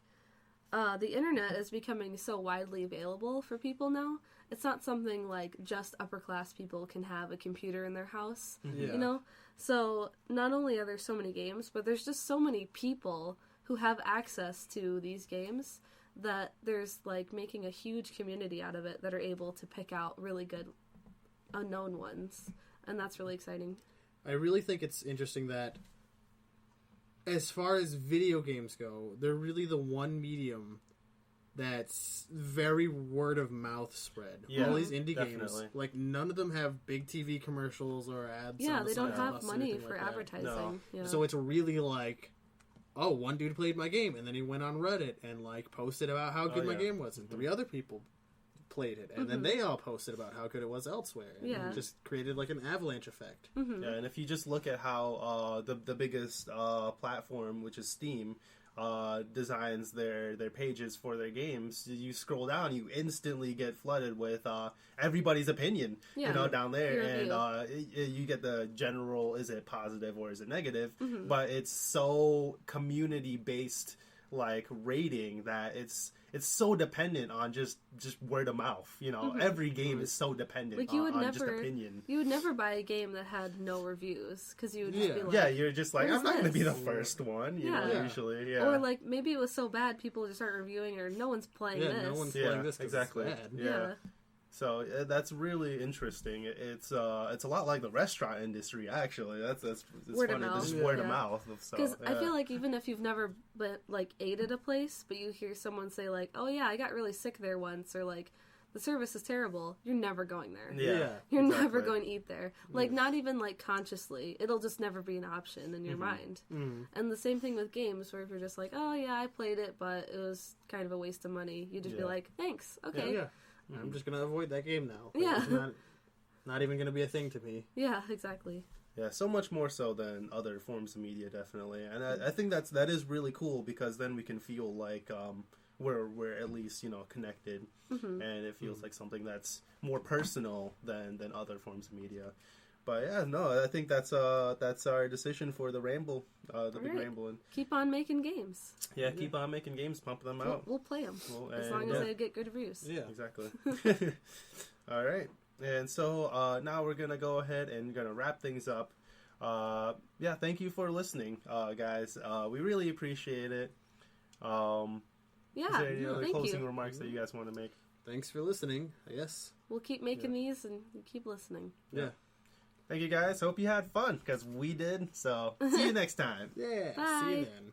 the internet is becoming so widely available for people now. It's not something like just upper class people can have a computer in their house, Yeah. you know? So not only are there so many games, but there's just so many people who have access to these games that there's, like, making a huge community out of it that are able to pick out really good unknown ones. And that's really exciting. I really think it's interesting that as far as video games go, they're really the one medium that's very word of mouth spread. Yeah, all these indie games, definitely. like, none of them have big TV commercials or ads. Yeah, on the they don't side have or money anything for like that. advertising. No. Yeah. So it's really like, oh, one dude played my game, and then he went on Reddit and, like, posted about how good my yeah. game was, and 3 other people played it, and then they all posted about how good it was elsewhere, and Yeah. it just created, like, an avalanche effect. Mm-hmm. yeah, and if you just look at how the biggest platform, which is Steam, designs their pages for their games, you scroll down, you instantly get flooded with everybody's opinion, Yeah. you know, down there, Your and you get the general, is it positive or is it negative? Mm-hmm. But it's so community based, like, rating that it's so dependent on just word of mouth. You know, every game is so dependent Like, you would on just never- opinion. You would never buy a game that had no reviews, because you would just Yeah. be like, Yeah, you're just like, what I'm is not going to be the this? first one, you Yeah. know, Yeah. usually, yeah. or like maybe it was so bad people just start reviewing, or no one's playing Yeah, this. no one's Yeah, playing this 'cause exactly. it's bad. Yeah. So that's really interesting. It's a lot like the restaurant industry, actually. That's it's Word of funny. mouth. Just Yeah. word of Yeah. mouth. So, Because I yeah. feel like even if you've never like ate at a place, but you hear someone say like, "Oh yeah, I got really sick there once," or like, "The service is terrible," you're never going there. Yeah, You're exactly. never going to eat there. Like, not even, like, consciously. It'll just never be an option in your mind. Mm. And the same thing with games, where if you're just like, oh, yeah, I played it, but it was kind of a waste of money. You just be Yeah. like, thanks, okay. Yeah. I'm just gonna avoid that game now. Yeah. It's not even gonna be a thing to me. Yeah, exactly. Yeah, so much more so than other forms of media, definitely. And I think that is really cool, because then we can feel like we're at least, you know, connected, and it feels like something that's more personal than other forms of media. But yeah, no, I think that's our decision for the ramble, the big Alright. ramble, and Keep on making games. yeah, keep on making games, pump them out. We'll play them. Well, As and, long as yeah. they get good reviews. Yeah. Exactly. All right, and so now we're gonna go ahead and gonna wrap things up. Yeah, thank you for listening, guys. We really appreciate it. Yeah, Is there any other thank closing you. remarks that you guys want to make? Thanks for listening, I guess. We'll keep making these and keep listening. Yeah. Thank you, guys. Hope you had fun, because we did. So see you next time. Yeah. See Bye. you then.